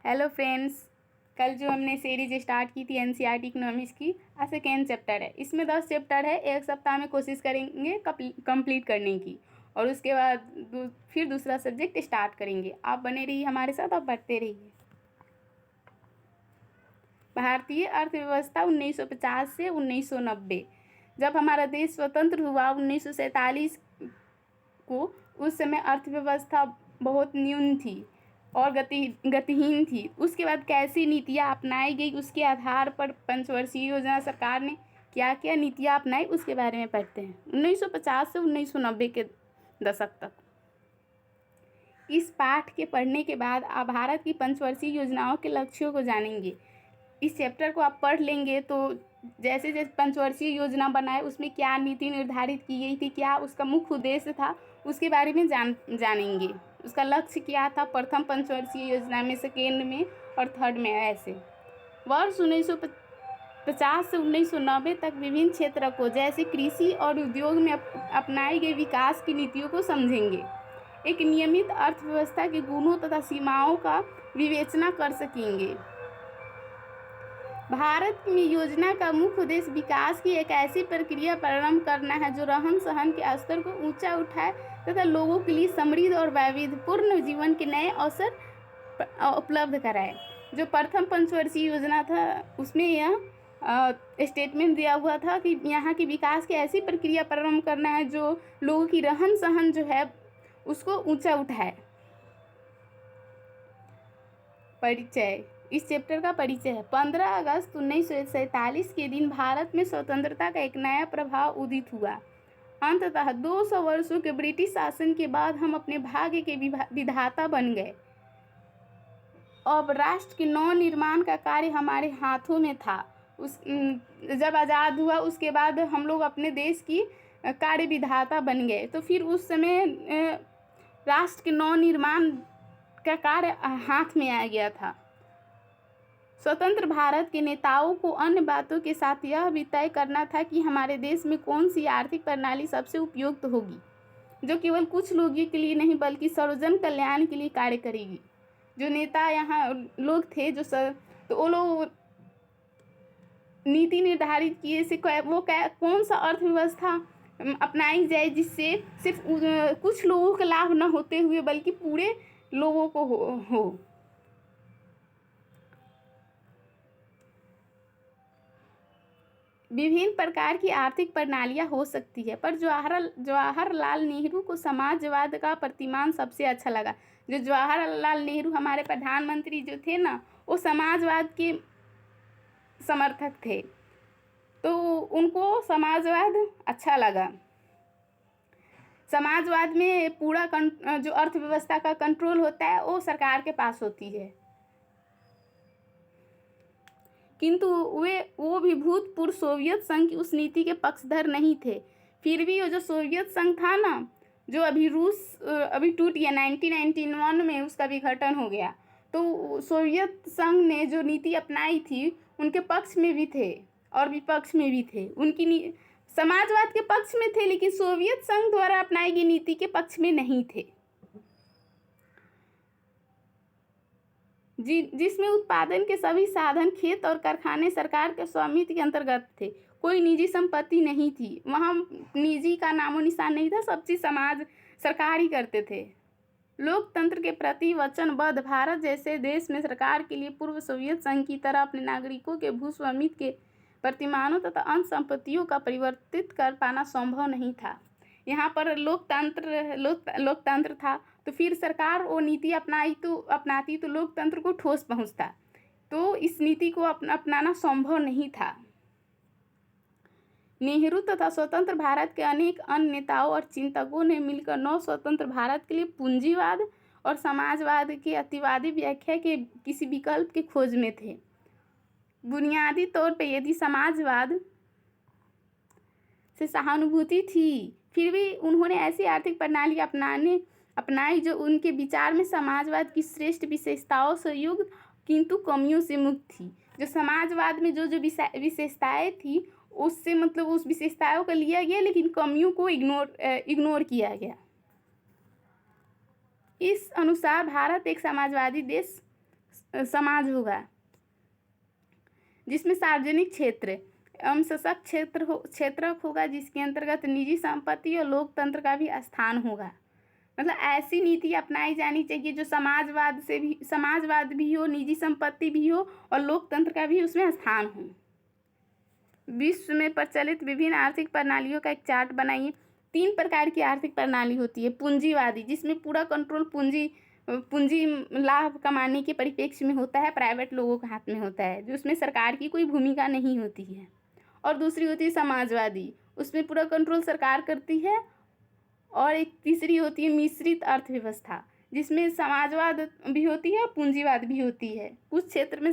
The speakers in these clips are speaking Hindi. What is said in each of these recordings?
हेलो फ्रेंड्स, कल जो हमने सीरीज स्टार्ट की थी एनसीईआरटी इकोनॉमिक्स की, आज सेकेंड चैप्टर है। इसमें 10 चैप्टर है। एक सप्ताह में कोशिश करेंगे कंप्लीट करने की, और उसके बाद फिर दूसरा सब्जेक्ट स्टार्ट करेंगे। आप बने रहिए हमारे साथ और पढ़ते रहिए। भारतीय अर्थव्यवस्था 1950 से 1990। जब हमारा देश स्वतंत्र हुआ 1947 को, उस समय अर्थव्यवस्था बहुत न्यून थी और गतिहीन थी। उसके बाद कैसी नीतियाँ अपनाई गई, उसके आधार पर पंचवर्षीय योजना सरकार ने क्या क्या नीतियाँ अपनाई, उसके बारे में पढ़ते हैं। 1950 से 1990 के दशक तक। इस पाठ के पढ़ने के बाद आप भारत की पंचवर्षीय योजनाओं के लक्ष्यों को जानेंगे। इस चैप्टर को आप पढ़ लेंगे तो जैसे जैसे पंचवर्षीय योजना बनाए, उसमें क्या नीति निर्धारित की गई थी, क्या उसका मुख्य उद्देश्य था, उसके बारे में जानेंगे। उसका लक्ष्य क्या था प्रथम पंचवर्षीय योजना में, सेकेंड में और थर्ड में। ऐसे वर्ष 1950 से 1990 तक विभिन्न क्षेत्रों को, जैसे कृषि और उद्योग में अपनाई गई विकास की नीतियों को समझेंगे। एक नियमित अर्थव्यवस्था के गुणों तथा सीमाओं का विवेचना कर सकेंगे। भारत में योजना का मुख्य उद्देश्य विकास की एक ऐसी प्रक्रिया प्रारंभ करना है जो रहन सहन के स्तर को ऊंचा उठाए तथा लोगों के लिए समृद्ध और वैविध्यपूर्ण जीवन के नए अवसर उपलब्ध कराए। जो प्रथम पंचवर्षीय योजना था, उसमें यह स्टेटमेंट दिया हुआ था कि यहाँ की विकास की ऐसी प्रक्रिया प्रारंभ करना है जो लोगों की रहन सहन जो है उसको ऊंचा उठाए। परिचय। इस चैप्टर का परिचय है। 15 अगस्त 1947 के दिन भारत में स्वतंत्रता का एक नया प्रभाव उदित हुआ। अंततः 200 वर्षों के ब्रिटिश शासन के बाद हम अपने भाग्य के विधाता बन गए। अब राष्ट्र के नव निर्माण का कार्य हमारे हाथों में था। जब आज़ाद हुआ उसके बाद हम लोग अपने देश की कार्य विधाता बन गए। तो फिर उस समय राष्ट्र के नव निर्माण का कार्य हाथ में आ गया था। स्वतंत्र भारत के नेताओं को अन्य बातों के साथ यह भी तय करना था कि हमारे देश में कौन सी आर्थिक प्रणाली सबसे उपयुक्त होगी, जो केवल कुछ लोगों के लिए नहीं बल्कि सर्वजन कल्याण के लिए कार्य करेगी। जो नेता यहाँ लोग थे, तो वो लोग नीति निर्धारित किए से कौन सा अर्थव्यवस्था अपनाई जाए जिससे सिर्फ कुछ लोगों का लाभ न होते हुए बल्कि पूरे लोगों को हो। विभिन्न प्रकार की आर्थिक प्रणालियां हो सकती है, पर जवाहरलाल नेहरू को समाजवाद का प्रतिमान सबसे अच्छा लगा। जो जवाहरलाल नेहरू हमारे प्रधानमंत्री जो थे ना, वो समाजवाद के समर्थक थे, तो उनको समाजवाद अच्छा लगा। समाजवाद में पूरा जो अर्थव्यवस्था का कंट्रोल होता है वो सरकार के पास होती है। किंतु वो भी भूतपूर्व सोवियत संघ की उस नीति के पक्षधर नहीं थे। फिर भी वो जो सोवियत संघ था ना, जो अभी टूट गया, 1991 में उसका विघटन हो गया, तो सोवियत संघ ने जो नीति अपनाई थी उनके पक्ष में भी थे और विपक्ष में भी थे। उनकी समाजवाद के पक्ष में थे, लेकिन सोवियत संघ द्वारा अपनाई गई नीति के पक्ष में नहीं थे, जिसमें उत्पादन के सभी साधन, खेत और कारखाने सरकार के स्वामित्व के अंतर्गत थे। कोई निजी संपत्ति नहीं थी, वहाँ निजी का नामो निशान नहीं था, सब चीज़ सरकार ही करते थे। लोकतंत्र के प्रति वचनबद्ध भारत जैसे देश में सरकार के लिए पूर्व सोवियत संघ की तरह अपने नागरिकों के भू स्वामित्व के प्रतिमानों तथा अन्य संपत्तियों का परिवर्तित कर पाना संभव नहीं था। यहाँ पर लोकतंत्र था, तो फिर सरकार वो नीति अपनाती तो लोकतंत्र को ठोस पहुँचता, तो इस नीति को अपनाना संभव नहीं था। नेहरू तथा स्वतंत्र भारत के अनेक अन्य नेताओं और चिंतकों ने मिलकर नव स्वतंत्र भारत के लिए पूंजीवाद और समाजवाद की अतिवादी व्याख्या के किसी विकल्प की खोज में थे। बुनियादी तौर पर यदि समाजवाद से सहानुभूति थी, फिर भी उन्होंने ऐसी आर्थिक प्रणाली अपनाई जो उनके विचार में समाजवाद की श्रेष्ठ विशेषताओं से युक्त किंतु कमियों से मुक्त थी। जो समाजवाद में जो विशेषताएं थी उससे मतलब उस विशेषताओं को लिया गया, लेकिन कमियों को इग्नोर किया गया। इस अनुसार भारत एक समाजवादी देश समाज होगा जिसमें सार्वजनिक क्षेत्र एवं सशक्त क्षेत्रक होगा, जिसके अंतर्गत निजी संपत्ति और लोकतंत्र का भी स्थान होगा। मतलब ऐसी नीति अपनाई जानी चाहिए जो समाजवाद भी हो, निजी संपत्ति भी हो और लोकतंत्र का भी उसमें स्थान हो। विश्व में प्रचलित विभिन्न आर्थिक प्रणालियों का एक चार्ट बनाइए। 3 प्रकार की आर्थिक प्रणाली होती है। पूंजीवादी, जिसमें पूरा कंट्रोल पूंजी लाभ कमाने के परिप्रेक्ष्य में होता है, प्राइवेट लोगों के हाथ में होता है, जो उसमें सरकार की कोई भूमिका नहीं होती है। और दूसरी होती है समाजवादी, उसमें पूरा कंट्रोल सरकार करती है। और एक तीसरी होती है मिश्रित अर्थव्यवस्था, जिसमें समाजवाद भी होती है, पूंजीवाद भी होती है। कुछ क्षेत्र में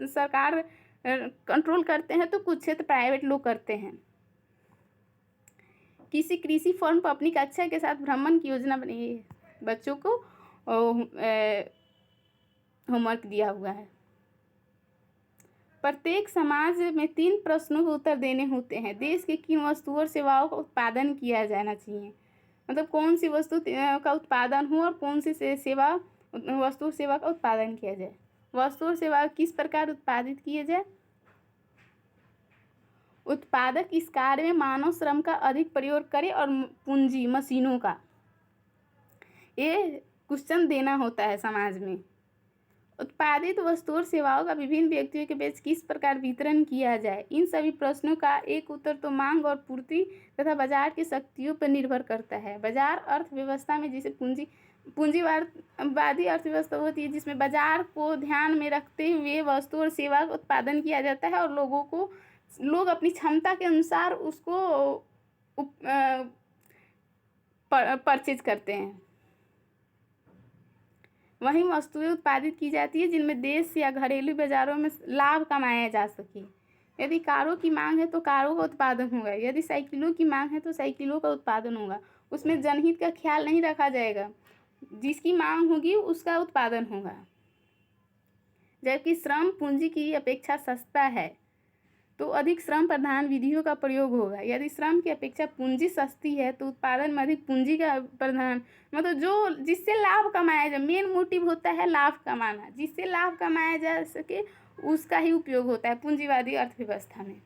सरकार कंट्रोल करते हैं तो कुछ क्षेत्र प्राइवेट लोग करते हैं। किसी कृषि फर्म पर अपनी कक्षा के साथ भ्रमण की योजना बनी है। बच्चों को होमवर्क दिया हुआ है। प्रत्येक समाज में 3 प्रश्नों के उत्तर देने होते हैं। देश के किन वस्तुओं और सेवाओं का उत्पादन किया जाना चाहिए, मतलब कौन सी वस्तु का उत्पादन हो और कौन सी वस्तु सेवा का उत्पादन किया जाए। वस्तु और सेवा किस प्रकार उत्पादित किए जाए। उत्पादक इस कार्य में मानव श्रम का अधिक प्रयोग करे और पूंजी मशीनों का, ये क्वेश्चन देना होता है समाज में। उत्पादित वस्तु और सेवाओं का विभिन्न व्यक्तियों के बीच किस प्रकार वितरण किया जाए। इन सभी प्रश्नों का एक उत्तर तो मांग और पूर्ति तथा बाजार की शक्तियों पर निर्भर करता है। बाजार अर्थव्यवस्था में जिसे पूंजीवादी अर्थव्यवस्था होती है, जिसमें बाजार को ध्यान में रखते हुए वस्तु और सेवा का उत्पादन किया जाता है और लोग अपनी क्षमता के अनुसार उसको परचेज करते हैं। वहीं वस्तुएं उत्पादित की जाती है जिनमें देश या घरेलू बाजारों में लाभ कमाया जा सके। यदि कारों की मांग है तो कारों का उत्पादन होगा, यदि साइकिलों की मांग है तो साइकिलों का उत्पादन होगा। उसमें जनहित का ख्याल नहीं रखा जाएगा, जिसकी मांग होगी उसका उत्पादन होगा। जबकि श्रम पूंजी की अपेक्षा सस्ता है तो अधिक श्रम प्रधान विधियों का प्रयोग होगा। यदि श्रम की अपेक्षा पूंजी सस्ती है तो उत्पादन में अधिक पूंजी का प्रधान, मतलब जो जिससे लाभ कमाया जाए, मेन मोटिव होता है लाभ कमाना, जिससे लाभ कमाया जा सके उसका ही उपयोग होता है पूंजीवादी अर्थव्यवस्था में।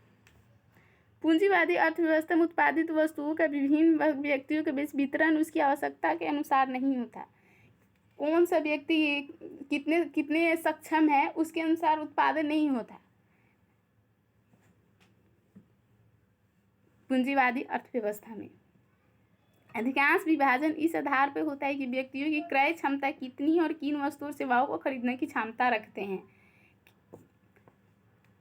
पूंजीवादी अर्थव्यवस्था में उत्पादित वस्तुओं का विभिन्न व्यक्तियों के बीच वितरण उसकी आवश्यकता के अनुसार नहीं होता। कौन सा व्यक्ति कितने सक्षम है उसके अनुसार उत्पादन नहीं होता पूंजीवादी अर्थव्यवस्था में। अधिकांश विभाजन इस आधार पर होता है कि व्यक्तियों की क्रय क्षमता कितनी और किन वस्तुओं और सेवाओं को खरीदने की क्षमता रखते हैं।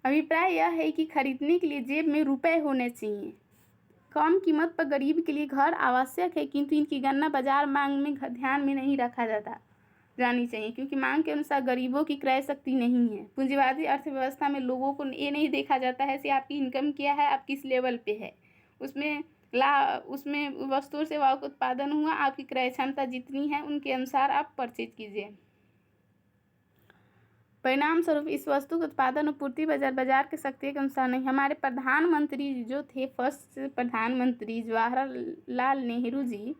अभिप्राय यह है कि खरीदने के लिए जेब में रुपए होने चाहिए। कम कीमत पर गरीब के लिए घर आवश्यक है, किंतु इनकी गणना बाजार मांग में ध्यान में नहीं रखा जानी चाहिए, क्योंकि मांग के अनुसार गरीबों की क्रय शक्ति नहीं है। पूंजीवादी अर्थव्यवस्था में लोगों को ये नहीं देखा जाता है कि आपकी इनकम क्या है, आप किस लेवल पे है। उसमें वस्तु और सेवाओं का उत्पादन हुआ, आपकी क्रय क्षमता जितनी है उनके अनुसार आप परचेज कीजिए। परिणाम स्वरूप इस वस्तु के उत्पादन और पूर्ति बाजार के शक्ति के अनुसार नहीं। हमारे प्रधानमंत्री जो थे, फर्स्ट प्रधानमंत्री जवाहरलाल नेहरू जी,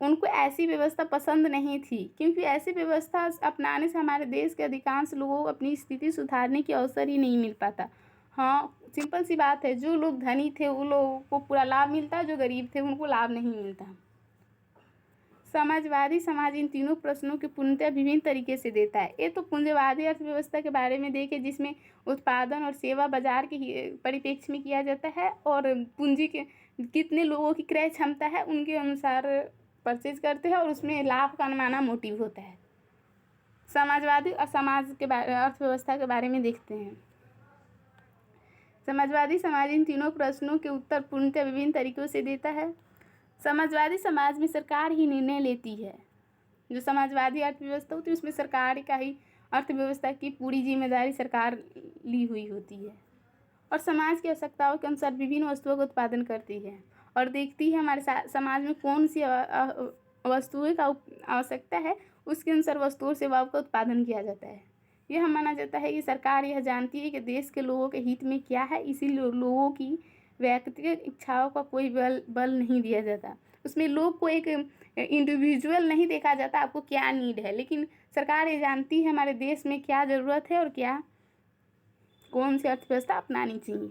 उनको ऐसी व्यवस्था पसंद नहीं थी, क्योंकि ऐसी व्यवस्था अपनाने से हमारे देश के अधिकांश लोगों को अपनी स्थिति सुधारने की अवसर ही नहीं मिल पाता। हाँ, सिंपल सी बात है, जो लोग धनी थे उन लोगों को पूरा लाभ मिलता, जो गरीब थे उनको लाभ नहीं मिलता। समाजवादी समाज इन तीनों प्रश्नों की पूर्णतः विभिन्न तरीके से देता है। ये तो पूंजीवादी अर्थव्यवस्था के बारे में देखे, जिसमें उत्पादन और सेवा बाजार के परिप्रेक्ष्य में किया जाता है और पूंजी के कितने लोगों की क्रय क्षमता है उनके अनुसार परचेज करते हैं और उसमें लाभ कमाना मोटिव होता है। समाजवादी और समाज के अर्थव्यवस्था के बारे में देखते हैं। समाजवादी समाज इन तीनों प्रश्नों के उत्तर पूर्णतः विभिन्न तरीकों से देता है। समाजवादी समाज में सरकार ही निर्णय लेती है। जो समाजवादी अर्थव्यवस्था होती है उसमें सरकार का ही अर्थव्यवस्था की पूरी जिम्मेदारी सरकार ली हुई होती है और समाज की आवश्यकताओं के अनुसार विभिन्न वस्तुओं का उत्पादन करती है और देखती है हमारे समाज में कौन सी वस्तुएं का आवश्यकता है, उसके अनुसार वस्तुओं सेवाओं का उत्पादन किया जाता है। यह माना जाता है कि सरकार यह जानती है कि देश के लोगों के हित में क्या है, इसीलिए लोगों की व्यक्तिगत इच्छाओं का कोई बल नहीं दिया जाता। उसमें लोग को एक इंडिविजुअल नहीं देखा जाता आपको क्या नीड है, लेकिन सरकार ये जानती है हमारे देश में क्या ज़रूरत है और क्या कौन सी अर्थव्यवस्था अपनानी चाहिए।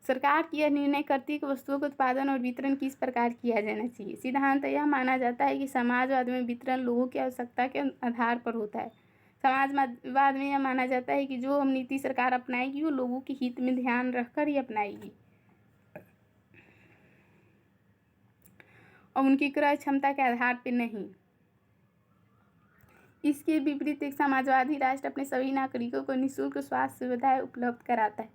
सरकार की यह निर्णय करती है कि वस्तुओं का उत्पादन और वितरण किस प्रकार किया जाना चाहिए। सिद्धांत यह माना जाता है कि समाजवाद में वितरण लोगों की आवश्यकता के आधार पर होता है। समाजवाद में यह माना जाता है कि जो हम नीति सरकार अपनाएगी वो लोगों के हित में ध्यान रखकर ही अपनाएगी और उनकी क्रय क्षमता के आधार पर नहीं। इसके विपरीत एक समाजवादी राष्ट्र अपने सभी नागरिकों को निःशुल्क स्वास्थ्य सुविधाएं उपलब्ध कराता है।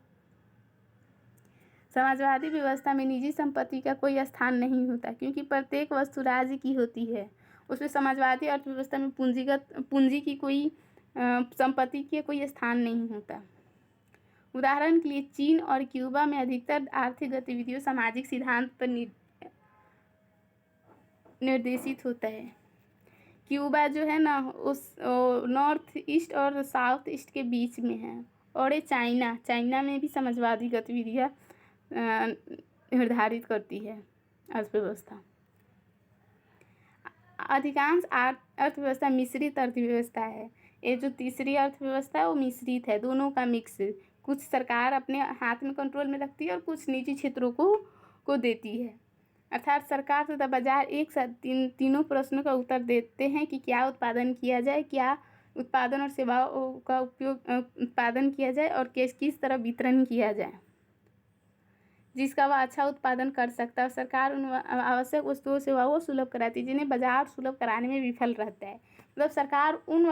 समाजवादी व्यवस्था में निजी संपत्ति का कोई स्थान नहीं होता क्योंकि प्रत्येक वस्तु राज्य की होती है। उसमें समाजवादी अर्थव्यवस्था में पूंजी की कोई संपत्ति के कोई स्थान नहीं होता। उदाहरण के लिए चीन और क्यूबा में अधिकतर आर्थिक गतिविधियों सामाजिक सिद्धांत पर निर्देशित होता है। क्यूबा जो है ना उस नॉर्थ ईस्ट और साउथ ईस्ट के बीच में है, और ये चाइना में भी समाजवादी गतिविधियाँ निर्धारित करती है अर्थव्यवस्था। अधिकांश अर्थव्यवस्था मिश्रित अर्थव्यवस्था है। ये जो तीसरी अर्थव्यवस्था है वो मिश्रित है, दोनों का मिक्स। कुछ सरकार अपने हाथ में कंट्रोल में रखती है और कुछ निजी क्षेत्रों को देती है। अर्थात सरकार तथा बाजार एक साथ तीनों प्रश्नों का उत्तर देते हैं कि क्या उत्पादन किया जाए, क्या उत्पादन और सेवाओं का उत्पादन किया जाए और किस तरह वितरण किया जाए जिसका वह अच्छा उत्पादन कर सकता है। सरकार उन आवश्यक वस्तुओं सेवाओं को सुलभ कराती है जिन्हें बाजार सुलभ कराने में विफल रहता है। मतलब सरकार उन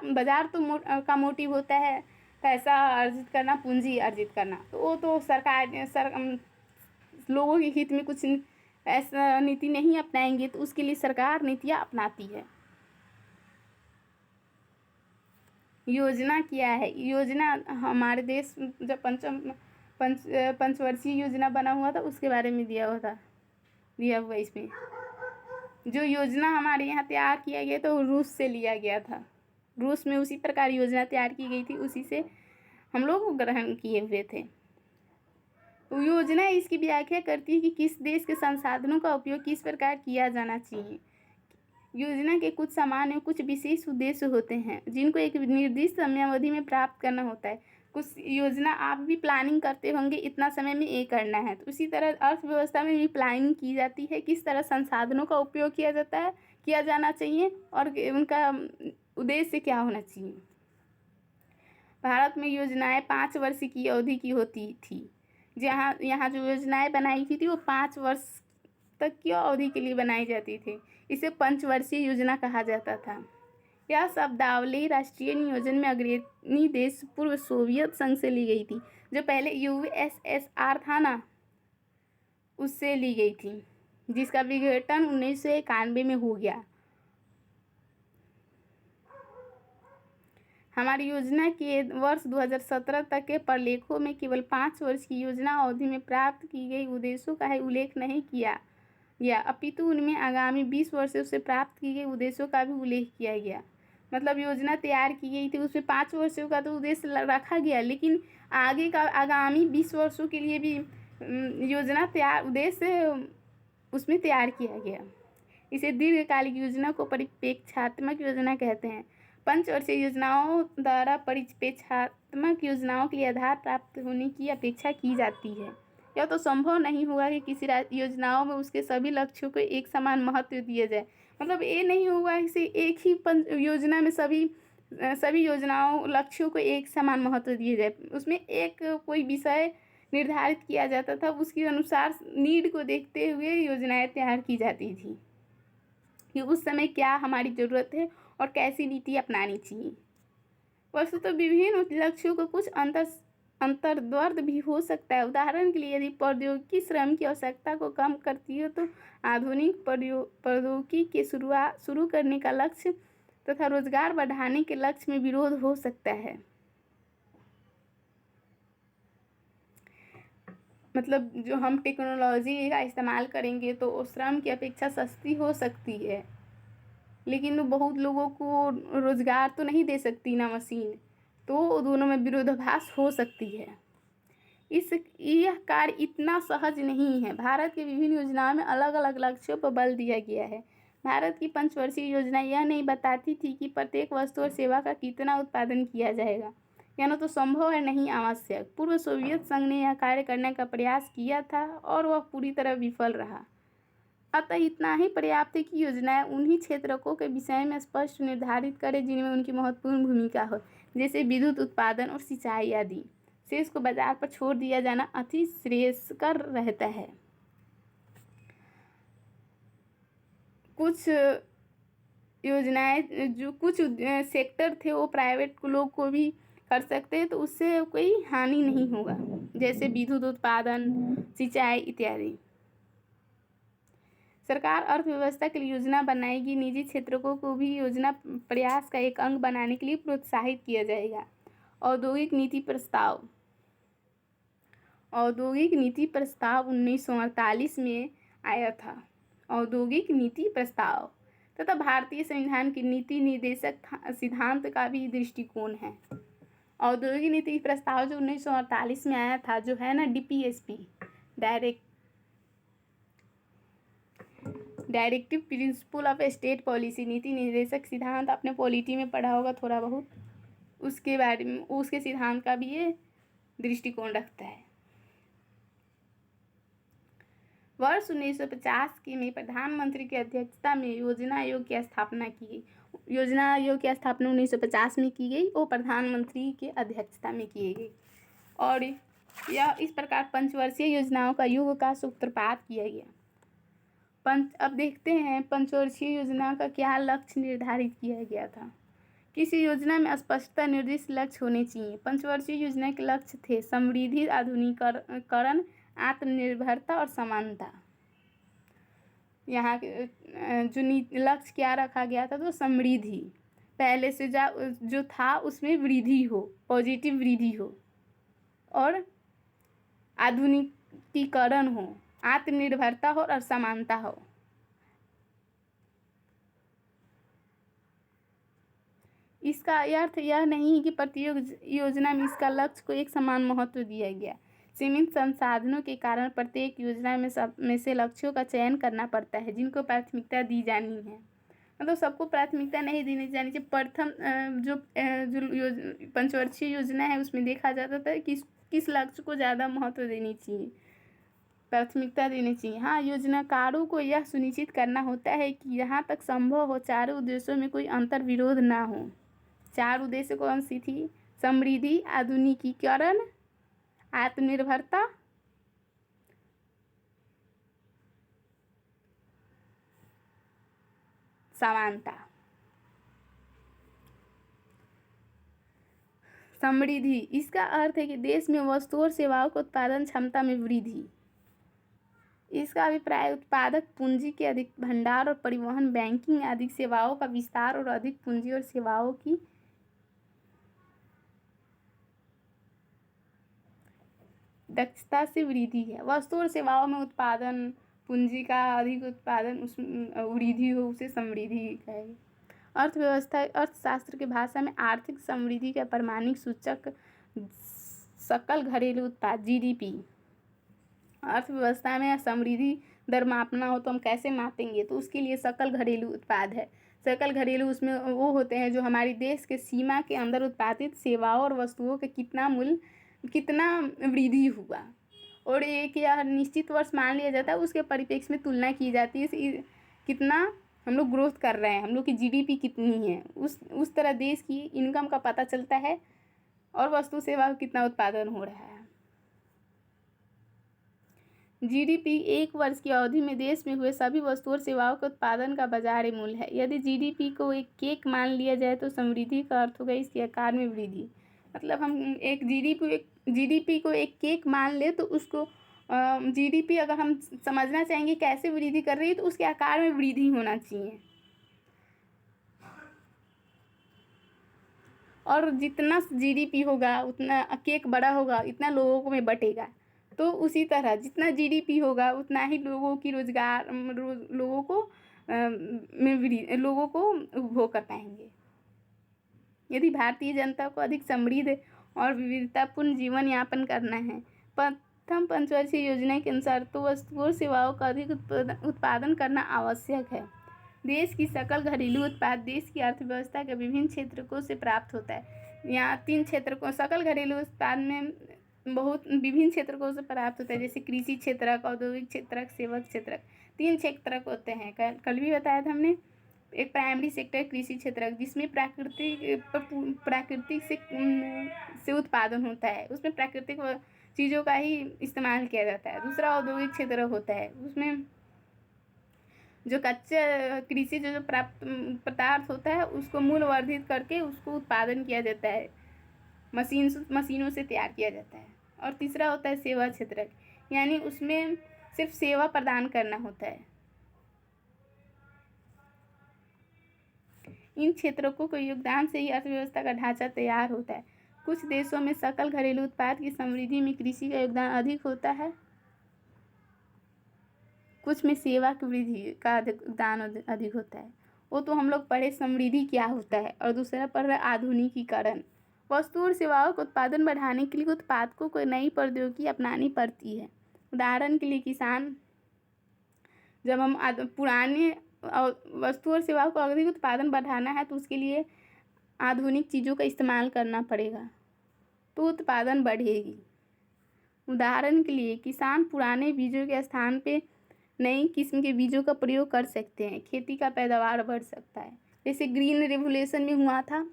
बाजार तो का मोटिव होता है पैसा अर्जित करना, पूंजी अर्जित करना, तो वो तो सरकार लोगों के हित में कुछ ऐसा नीति नहीं अपनाएंगे तो उसके लिए सरकार नीतियाँ अपनाती है। योजना क्या है? योजना हमारे देश जब पंचवर्षीय योजना बना हुआ था उसके बारे में दिया हुआ इसमें। जो योजना हमारे यहाँ तैयार किया गया तो रूस से लिया गया था। रूस में उसी प्रकार योजना तैयार की गई थी, उसी से हम लोग ग्रहण किए हुए थे। तो योजना इसकी व्याख्या करती है कि किस देश के संसाधनों का उपयोग किस प्रकार किया जाना चाहिए। योजना के कुछ सामान्य कुछ विशेष उद्देश्य होते हैं जिनको एक निर्दिष्ट समयावधि में प्राप्त करना होता है। कुछ योजना आप भी प्लानिंग करते होंगे इतना समय में ये करना है, तो उसी तरह अर्थव्यवस्था में भी प्लानिंग की जाती है किस तरह संसाधनों का उपयोग किया जाना चाहिए और उनका उद्देश्य क्या होना चाहिए। भारत में योजनाएं 5 वर्ष की अवधि की होती थी। यहाँ जो योजनाएं बनाई थी वो 5 वर्ष तक की अवधि के लिए बनाई जाती थी। इसे पंचवर्षीय योजना कहा जाता था। यह शब्दावली राष्ट्रीय नियोजन में अग्रणी देश पूर्व सोवियत संघ से ली गई थी, जो पहले यूएसएसआर था ना, उससे ली गई थी, जिसका विघटन 1991 में हो गया। हमारी योजना के वर्ष 2017 तक के प्रलेखों में केवल 5 वर्ष की योजना अवधि में प्राप्त की गई उद्देश्यों का ही उल्लेख नहीं किया गया, अपितु उनमें आगामी 20 वर्षों से प्राप्त की गई उद्देश्यों का भी उल्लेख किया गया। मतलब योजना तैयार की गई थी उसमें 5 वर्षों का तो उद्देश्य रखा गया, लेकिन आगे का आगामी 20 वर्षों के लिए भी उद्देश्य उसमें तैयार किया गया। इसे दीर्घकालिक योजना को परिप्रेक्षात्मक योजना कहते हैं। पंचवर्षीय योजनाओं द्वारा परिप्रेक्षात्मक योजनाओं के लिए आधार प्राप्त होने की अपेक्षा की जाती है। यह तो संभव नहीं होगा कि किसी योजनाओं में उसके सभी लक्ष्यों को एक समान महत्व दिया जाए। मतलब ये नहीं होगा कि एक ही योजना में सभी योजनाओं लक्ष्यों को एक समान महत्व दिया जाए। उसमें एक कोई विषय निर्धारित किया जाता था, उसके अनुसार नीड को देखते हुए योजनाएं तैयार की जाती थी कि उस समय क्या हमारी ज़रूरत है और कैसी नीति अपनानी चाहिए। वस्तुतः तो विभिन्न लक्ष्यों को कुछ अंतर्द्वंद भी हो सकता है। उदाहरण के लिए यदि प्रौद्योगिकी श्रम की आवश्यकता को कम करती है तो आधुनिक प्रौद्योगिकी के शुरू करने का लक्ष्य तथा रोजगार बढ़ाने के लक्ष्य में विरोध हो सकता है। मतलब जो हम टेक्नोलॉजी का इस्तेमाल करेंगे तो श्रम की अपेक्षा सस्ती हो सकती है, लेकिन बहुत लोगों को रोजगार तो नहीं दे सकती ना मशीन, तो दोनों में विरोधाभास हो सकती है। यह कार्य इतना सहज नहीं है। भारत की विभिन्न योजनाओं में अलग अलग लक्ष्यों पर बल दिया गया है। भारत की पंचवर्षीय योजना यह नहीं बताती थी कि प्रत्येक वस्तु और सेवा का कितना उत्पादन किया जाएगा। यह न तो संभव है, नहीं आवश्यक। पूर्व सोवियत संघ ने यह कार्य करने का प्रयास किया था और वह पूरी तरह विफल रहा। अतः इतना ही पर्याप्त है कि योजनाएं उन्हीं क्षेत्रकों के विषय में स्पष्ट निर्धारित करें जिनमें उनकी महत्वपूर्ण भूमिका हो, जैसे विद्युत उत्पादन और सिंचाई आदि। शेष को बाजार पर छोड़ दिया जाना अति श्रेयस्कर रहता है। कुछ योजनाएं जो कुछ सेक्टर थे वो प्राइवेट लोग को भी कर सकते हैं, तो उससे कोई हानि नहीं होगा, जैसे विद्युत उत्पादन, सिंचाई इत्यादि। सरकार अर्थव्यवस्था के लिए योजना बनाएगी। निजी क्षेत्रों को भी योजना प्रयास का एक अंग बनाने के लिए प्रोत्साहित किया जाएगा। औद्योगिक नीति प्रस्ताव 1948 में आया था। औद्योगिक नीति प्रस्ताव तथा भारतीय संविधान की नीति निर्देशक सिद्धांत का भी दृष्टिकोण है। औद्योगिक नीति प्रस्ताव जो 1948 में आया था, जो है ना DPSP, directive principle of state policy, नीति निर्देशक सिद्धांत आपने पॉलिटी में पढ़ा होगा थोड़ा बहुत, उसके बारे में, उसके सिद्धांत का भी ये दृष्टिकोण रखता है। वर्ष 1950 में प्रधानमंत्री की अध्यक्षता में योजना आयोग की स्थापना की गई। योजना आयोग की स्थापना 1950 में की गई और प्रधानमंत्री के अध्यक्षता में की गई, और यह इस प्रकार पंचवर्षीय योजनाओं का युग का सूत्रपात किया गया। अब देखते हैं पंचवर्षीय योजना का क्या लक्ष्य निर्धारित किया गया था। किसी योजना में स्पष्टता निर्दिष्ट लक्ष्य होने चाहिए। पंचवर्षीय योजना के लक्ष्य थे समृद्धि, आधुनिकीकरण, आत्मनिर्भरता और समानता। यहाँ जो लक्ष्य क्या रखा गया था, तो समृद्धि, पहले से जो था उसमें वृद्धि हो, पॉजिटिव वृद्धि हो, और आधुनिकीकरण हो, आत्मनिर्भरता हो और समानता हो। इसका अर्थ यह नहीं कि प्रत्येक योजना में इसका लक्ष्य को एक समान महत्व दिया गया। सीमित संसाधनों के कारण प्रत्येक योजना में से लक्ष्यों का चयन करना पड़ता है जिनको प्राथमिकता दी जानी है। मतलब सबको प्राथमिकता नहीं दी जानी चाहिए। प्रथम जो पंचवर्षीय योजना है उसमें देखा जाता था कि किस लक्ष्य को ज़्यादा महत्व देनी चाहिए, प्राथमिकता देनी चाहिए। हाँ, योजनाकारों को यह सुनिश्चित करना होता है कि जहाँ तक संभव हो चारों उद्देश्यों में कोई अंतर विरोध ना हो। चार उद्देश्य कौन सी थी? समृद्धि, आधुनिकीकरण, आत्मनिर्भरता, समानता। समृद्धि, इसका अर्थ है कि देश में वस्तुओं और सेवाओं के उत्पादन क्षमता में वृद्धि। इसका अभिप्राय उत्पादक पूंजी के अधिक भंडार और परिवहन, बैंकिंग आदि सेवाओं का विस्तार और अधिक पूंजी और सेवाओं की दक्षता से वृद्धि है। वस्तु और सेवाओं में उत्पादन, पूंजी का अधिक उत्पादन, उसमें वृद्धि हो, उसे समृद्धि कहेगी। अर्थव्यवस्था, अर्थशास्त्र की भाषा में आर्थिक समृद्धि का प्रमाणिक सूचक सकल घरेलू उत्पाद GDP। अर्थव्यवस्था में समृद्धि दर मापना हो तो हम कैसे मापेंगे? तो उसके लिए सकल घरेलू उत्पाद है। सकल घरेलू उसमें वो होते हैं जो हमारी देश के सीमा के अंदर उत्पादित सेवाओं और वस्तुओं के कितना वृद्धि हुआ, और एक या निश्चित वर्ष मान लिया जाता है, उसके परिप्रेक्ष्य में तुलना की जाती है कितना हम लोग ग्रोथ कर रहे हैं, हम लोग की GDP कितनी है, उस तरह देश की इनकम का पता चलता है और वस्तु सेवा का कितना उत्पादन हो रहा है। GDP एक वर्ष की अवधि में देश में हुए सभी वस्तुओं और सेवाओं के उत्पादन का बाजार मूल्य है। यदि GDP को एक केक मान लिया जाए तो समृद्धि का अर्थ होगा इसके आकार में वृद्धि। मतलब हम एक GDP को एक केक मान ले तो उसको GDP अगर हम समझना चाहेंगे कैसे वृद्धि कर रही है तो उसके आकार में वृद्धि होना चाहिए, और जितना GDP होगा उतना केक बड़ा होगा, इतना लोगों में बटेगा। तो उसी तरह जितना GDP होगा उतना ही लोगों की रोजगार, लोगों को उपभोग कर पाएंगे। यदि भारतीय जनता को अधिक समृद्ध और विविधतापूर्ण जीवन यापन करना है प्रथम पंचवर्षीय योजना के अनुसार तो वस्तुओं और सेवाओं का अधिक उत्पादन करना आवश्यक है। देश की सकल घरेलू उत्पाद देश की अर्थव्यवस्था के विभिन्न क्षेत्रों से प्राप्त होता है। यहाँ 3 क्षेत्रों सकल घरेलू उत्पाद में बहुत विभिन्न क्षेत्रों से प्राप्त होता है, जैसे कृषि क्षेत्रक, औद्योगिक क्षेत्रक, सेवा क्षेत्रक। 3 क्षेत्रक होते हैं, कल भी बताया था हमने। एक प्राइमरी सेक्टर कृषि क्षेत्रक, जिसमें प्राकृतिक से उत्पादन होता है, उसमें प्राकृतिक चीज़ों का ही इस्तेमाल किया जाता है। दूसरा औद्योगिक क्षेत्र होता है, उसमें जो कच्चे कृषि जो प्राप्त पदार्थ होता है उसको मूल्यवर्धित करके उसको उत्पादन किया जाता है, मशीनों से तैयार किया जाता है। और तीसरा होता है सेवा क्षेत्र, यानी उसमें सिर्फ सेवा प्रदान करना होता है। इन क्षेत्रों को योगदान से ही अर्थव्यवस्था का ढांचा तैयार होता है। कुछ देशों में सकल घरेलू उत्पाद की समृद्धि में कृषि का योगदान अधिक होता है, कुछ में सेवा की वृद्धि का योगदान अधिक होता है। वो तो हम लोग पढ़े समृद्धि क्या होता है, और दूसरा पढ़ रहे आधुनिकीकरण। वस्तु और सेवाओं का उत्पादन बढ़ाने के लिए उत्पादकों को नई प्रौद्योगिकी अपनानी पड़ती है। उदाहरण के लिए किसान, जब हम पुराने वस्तु और सेवाओं को अधिक उत्पादन बढ़ाना है तो उसके लिए आधुनिक चीज़ों का इस्तेमाल करना पड़ेगा, तो उत्पादन बढ़ेगी। उदाहरण के लिए किसान पुराने बीजों के स्थान पे नई किस्म के बीजों का प्रयोग कर सकते हैं, खेती का पैदावार बढ़ सकता है। जैसे ग्रीन रेवोल्यूशन में हुआ था,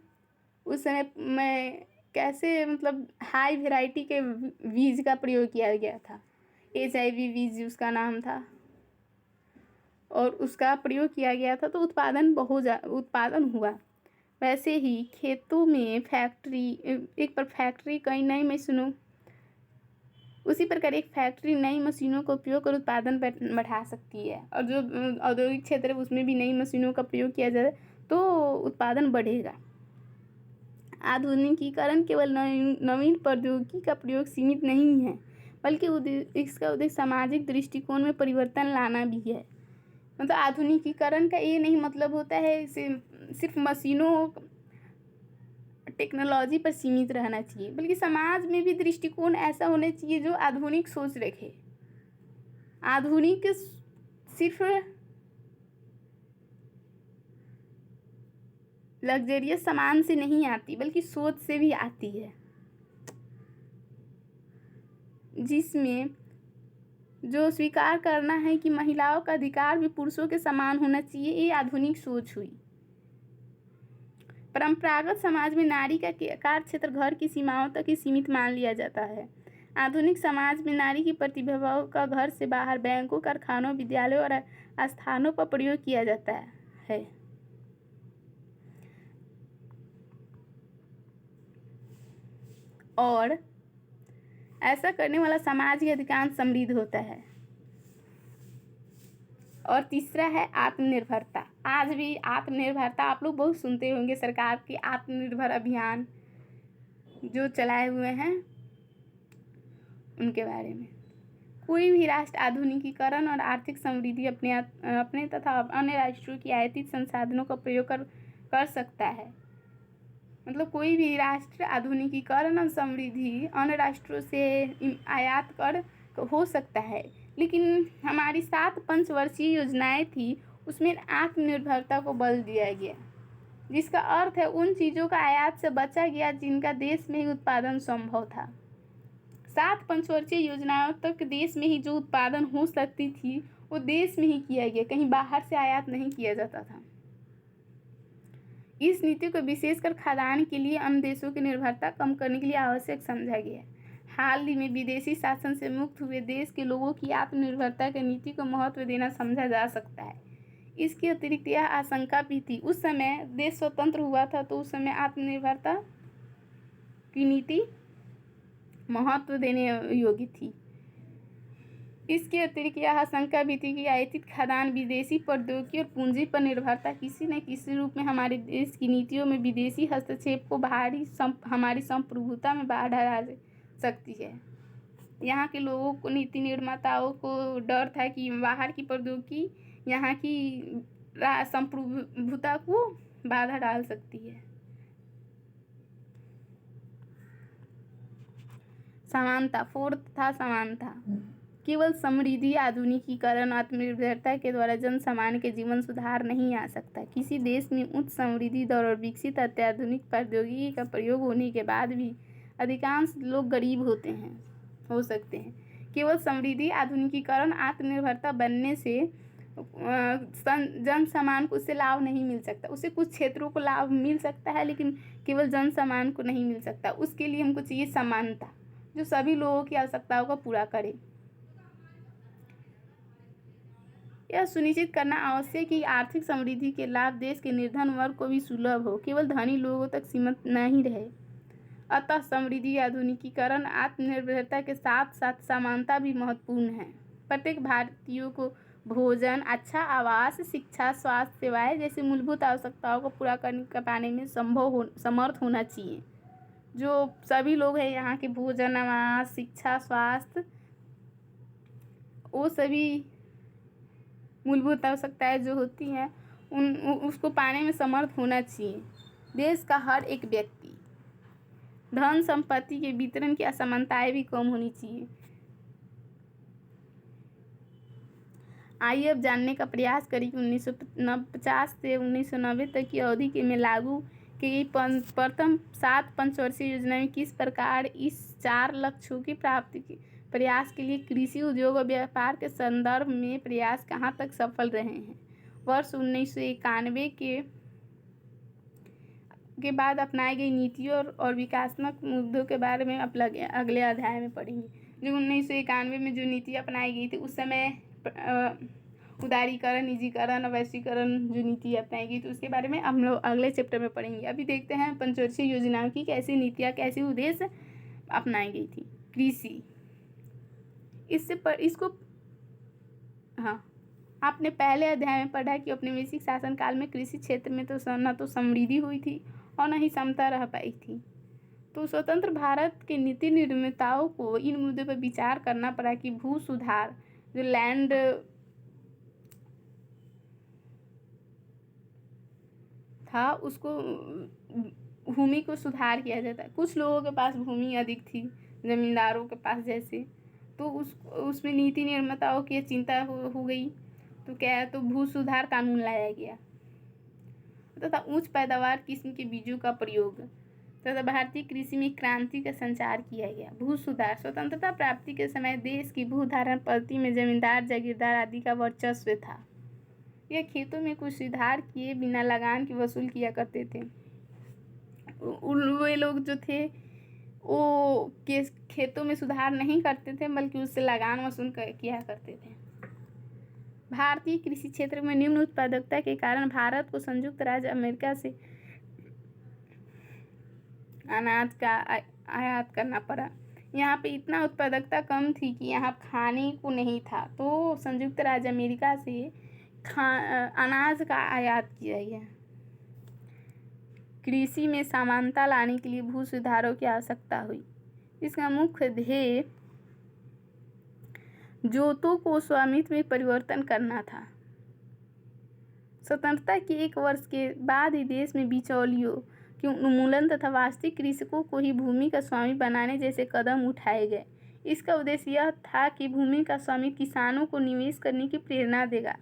उस समय में कैसे मतलब हाई वैरायटी के बीज का प्रयोग किया गया था, HIV बीज उसका नाम था, और उसका प्रयोग किया गया था, तो उत्पादन हुआ। वैसे ही खेतों में फैक्ट्री कई नई मशीनों उसी प्रकार एक फैक्ट्री नई मशीनों का उपयोग कर उत्पादन बढ़ा सकती है, और जो औद्योगिक क्षेत्र है उसमें भी नई मशीनों का प्रयोग किया जाए तो उत्पादन बढ़ेगा। आधुनिकीकरण केवल नवीन प्रौद्योगिकी का प्रयोग सीमित नहीं है, बल्कि इसका उद्देश्य सामाजिक दृष्टिकोण में परिवर्तन लाना भी है। मतलब आधुनिकीकरण का ये नहीं मतलब होता है सिर्फ मशीनों टेक्नोलॉजी पर सीमित रहना चाहिए, बल्कि समाज में भी दृष्टिकोण ऐसा होना चाहिए जो आधुनिक सोच रखे। आधुनिक सिर्फ लग्जरियस सामान से नहीं आती, बल्कि सोच से भी आती है, जिसमें जो स्वीकार करना है कि महिलाओं का अधिकार भी पुरुषों के समान होना चाहिए, ये आधुनिक सोच हुई। परंपरागत समाज में नारी का कार्य क्षेत्र घर की सीमाओं तक ही सीमित मान लिया जाता है। आधुनिक समाज में नारी की प्रतिभाओं का घर से बाहर बैंकों, कारखानों, विद्यालयों और स्थानों पर प्रयोग किया जाता है। और ऐसा करने वाला समाज ही अधिकांश समृद्ध होता है। और तीसरा है आत्मनिर्भरता। आज भी आत्मनिर्भरता आप लोग बहुत सुनते होंगे, सरकार की आत्मनिर्भर अभियान जो चलाए हुए हैं उनके बारे में। कोई भी राष्ट्र आधुनिकीकरण और आर्थिक समृद्धि अपने तथा अन्य राष्ट्रों की आयातित संसाधनों का प्रयोग कर सकता है। मतलब कोई भी राष्ट्र आधुनिकीकरण और समृद्धि अन्य राष्ट्रों से आयात कर हो सकता है, लेकिन हमारी 7 पंचवर्षीय योजनाएं थी, उसमें आत्मनिर्भरता को बल दिया गया, जिसका अर्थ है उन चीज़ों का आयात से बचा गया जिनका देश में ही उत्पादन संभव था। 7 पंचवर्षीय योजनाओं तक देश में ही जो उत्पादन हो सकती थी वो देश में ही किया गया, कहीं बाहर से आयात नहीं किया जाता था। इस नीति को विशेषकर खाद्यान्न के लिए अन्य देशों की निर्भरता कम करने के लिए आवश्यक समझा गया। हाल ही में विदेशी शासन से मुक्त हुए देश के लोगों की आत्मनिर्भरता की नीति को महत्व देना समझा जा सकता है। इसके अतिरिक्त यह आशंका भी थी, उस समय देश स्वतंत्र हुआ था तो उस समय आत्मनिर्भरता की नीति महत्व देने योग्य थी। इसके अतिरिक्त यह आशंका भी थी कि आयातित खाद्यान्न, विदेशी प्रौद्योगिकी और पूंजी पर निर्भरता किसी न किसी रूप में हमारे देश की नीतियों में विदेशी हस्तक्षेप को हमारी संप्रभुता में बाहर डाल सकती है। यहाँ के लोगों को, नीति निर्माताओं को डर था कि बाहर की प्रौद्योगिकी यहाँ की संप्रभुता को बाधा डाल सकती है। समानता, फोर्थ था समानता। केवल समृद्धि, आधुनिकीकरण, आत्मनिर्भरता के द्वारा जन सामान्य के जीवन सुधार नहीं आ सकता। किसी देश में उच्च समृद्धि दर और विकसित अत्याधुनिक प्रौद्योगिकी का प्रयोग होने के बाद भी अधिकांश लोग गरीब हो सकते हैं। केवल समृद्धि, आधुनिकीकरण, आत्मनिर्भरता बनने से जन सामान्य को उससे लाभ नहीं मिल सकता। उसे कुछ क्षेत्रों को लाभ मिल सकता है, लेकिन केवल जन सामान्य को नहीं मिल सकता। उसके लिए हमको चाहिए समानता, जो सभी लोगों की आवश्यकताओं को पूरा करे। यह सुनिश्चित करना आवश्यक है कि आर्थिक समृद्धि के लाभ देश के निर्धन वर्ग को भी सुलभ हो, केवल धनी लोगों तक सीमित नहीं रहे। अतः समृद्धि, आधुनिकीकरण, आत्मनिर्भरता के साथ साथ समानता भी महत्वपूर्ण है। प्रत्येक भारतीय को भोजन, अच्छा आवास, शिक्षा, स्वास्थ्य सेवाएं जैसी मूलभूत आवश्यकताओं को पूरा कर पाने में समर्थ होना चाहिए। जो सभी लोग हैं यहाँ के भोजन, आवास, शिक्षा, स्वास्थ्य, वो सभी मूलभूत आवश्यकताएं जो होती हैं उसको पाने में समर्थ होना चाहिए देश का हर एक व्यक्ति। धन संपत्ति के वितरण की असमानताएं भी कम होनी चाहिए। आइए अब जानने का प्रयास करें कि 1950 से 1990 तक की अवधि में लागू की गई प्रथम 7 पंचवर्षीय योजना में किस प्रकार इस 4 लक्ष्यों की प्राप्ति की प्रयास के लिए कृषि, उद्योग और व्यापार के संदर्भ में प्रयास कहाँ तक सफल रहे हैं। वर्ष 1991 के बाद अपनाई गई नीतियों और विकासात्मक मुद्दों के बारे में अगले अध्याय में पढ़ेंगे। जो 1991 में जो नीति अपनाई गई थी उस समय उदारीकरण, निजीकरण और वैश्वीकरण जो नीति अपनाई गई तो उसके बारे में हम लोग अगले चैप्टर में पढ़ेंगे। अभी देखते हैं पंचवर्षीय योजनाओं की कैसी नीतियाँ, कैसे उद्देश्य अपनाई गई थी। कृषि, आपने पहले अध्याय में पढ़ा कि औपनिवेशिक शासन काल में कृषि क्षेत्र में तो न तो समृद्धि हुई थी और न ही समता रह पाई थी। तो स्वतंत्र भारत के नीति निर्माताओं को इन मुद्दों पर विचार करना पड़ा कि भू सुधार, जो लैंड था उसको भूमि को सुधार किया जाता है। कुछ लोगों के पास भूमि अधिक थी, जमींदारों के पास जैसे, तो उसमें नीति निर्माताओं की चिंता हो गई। तो क्या, तो भू सुधार कानून लाया गया तथा उच्च पैदावार किस्म के बीजों का प्रयोग तथा भारतीय कृषि में क्रांति का संचार किया गया। भू सुधार, स्वतंत्रता प्राप्ति के समय देश की भू धारण पद्धति में जमींदार, जागीरदार आदि का वर्चस्व था। यह खेतों में कुछ सुधार किए बिना लगान की वसूल किया करते थे। वे लोग जो थे वो खेतों में सुधार नहीं करते थे, बल्कि उससे लगान वसूल किया करते थे। भारतीय कृषि क्षेत्र में निम्न उत्पादकता के कारण भारत को संयुक्त राज्य अमेरिका से अनाज का आयात करना पड़ा। यहाँ पे इतना उत्पादकता कम थी कि यहाँ खाने को नहीं था, तो संयुक्त राज्य अमेरिका से अनाज का आयात किया गया। कृषि में समानता लाने के लिए भू सुधारों की आवश्यकता हुई। इसका मुख्य ध्येय जोतों को स्वामित्व में परिवर्तन करना था। स्वतंत्रता के 1 वर्ष के बाद ही देश में बिचौलियों के उन्मूलन तथा वास्तविक कृषकों को ही भूमि का स्वामी बनाने जैसे कदम उठाए गए। इसका उद्देश्य यह था कि भूमि का स्वामी किसानों को निवेश करने की प्रेरणा देगा,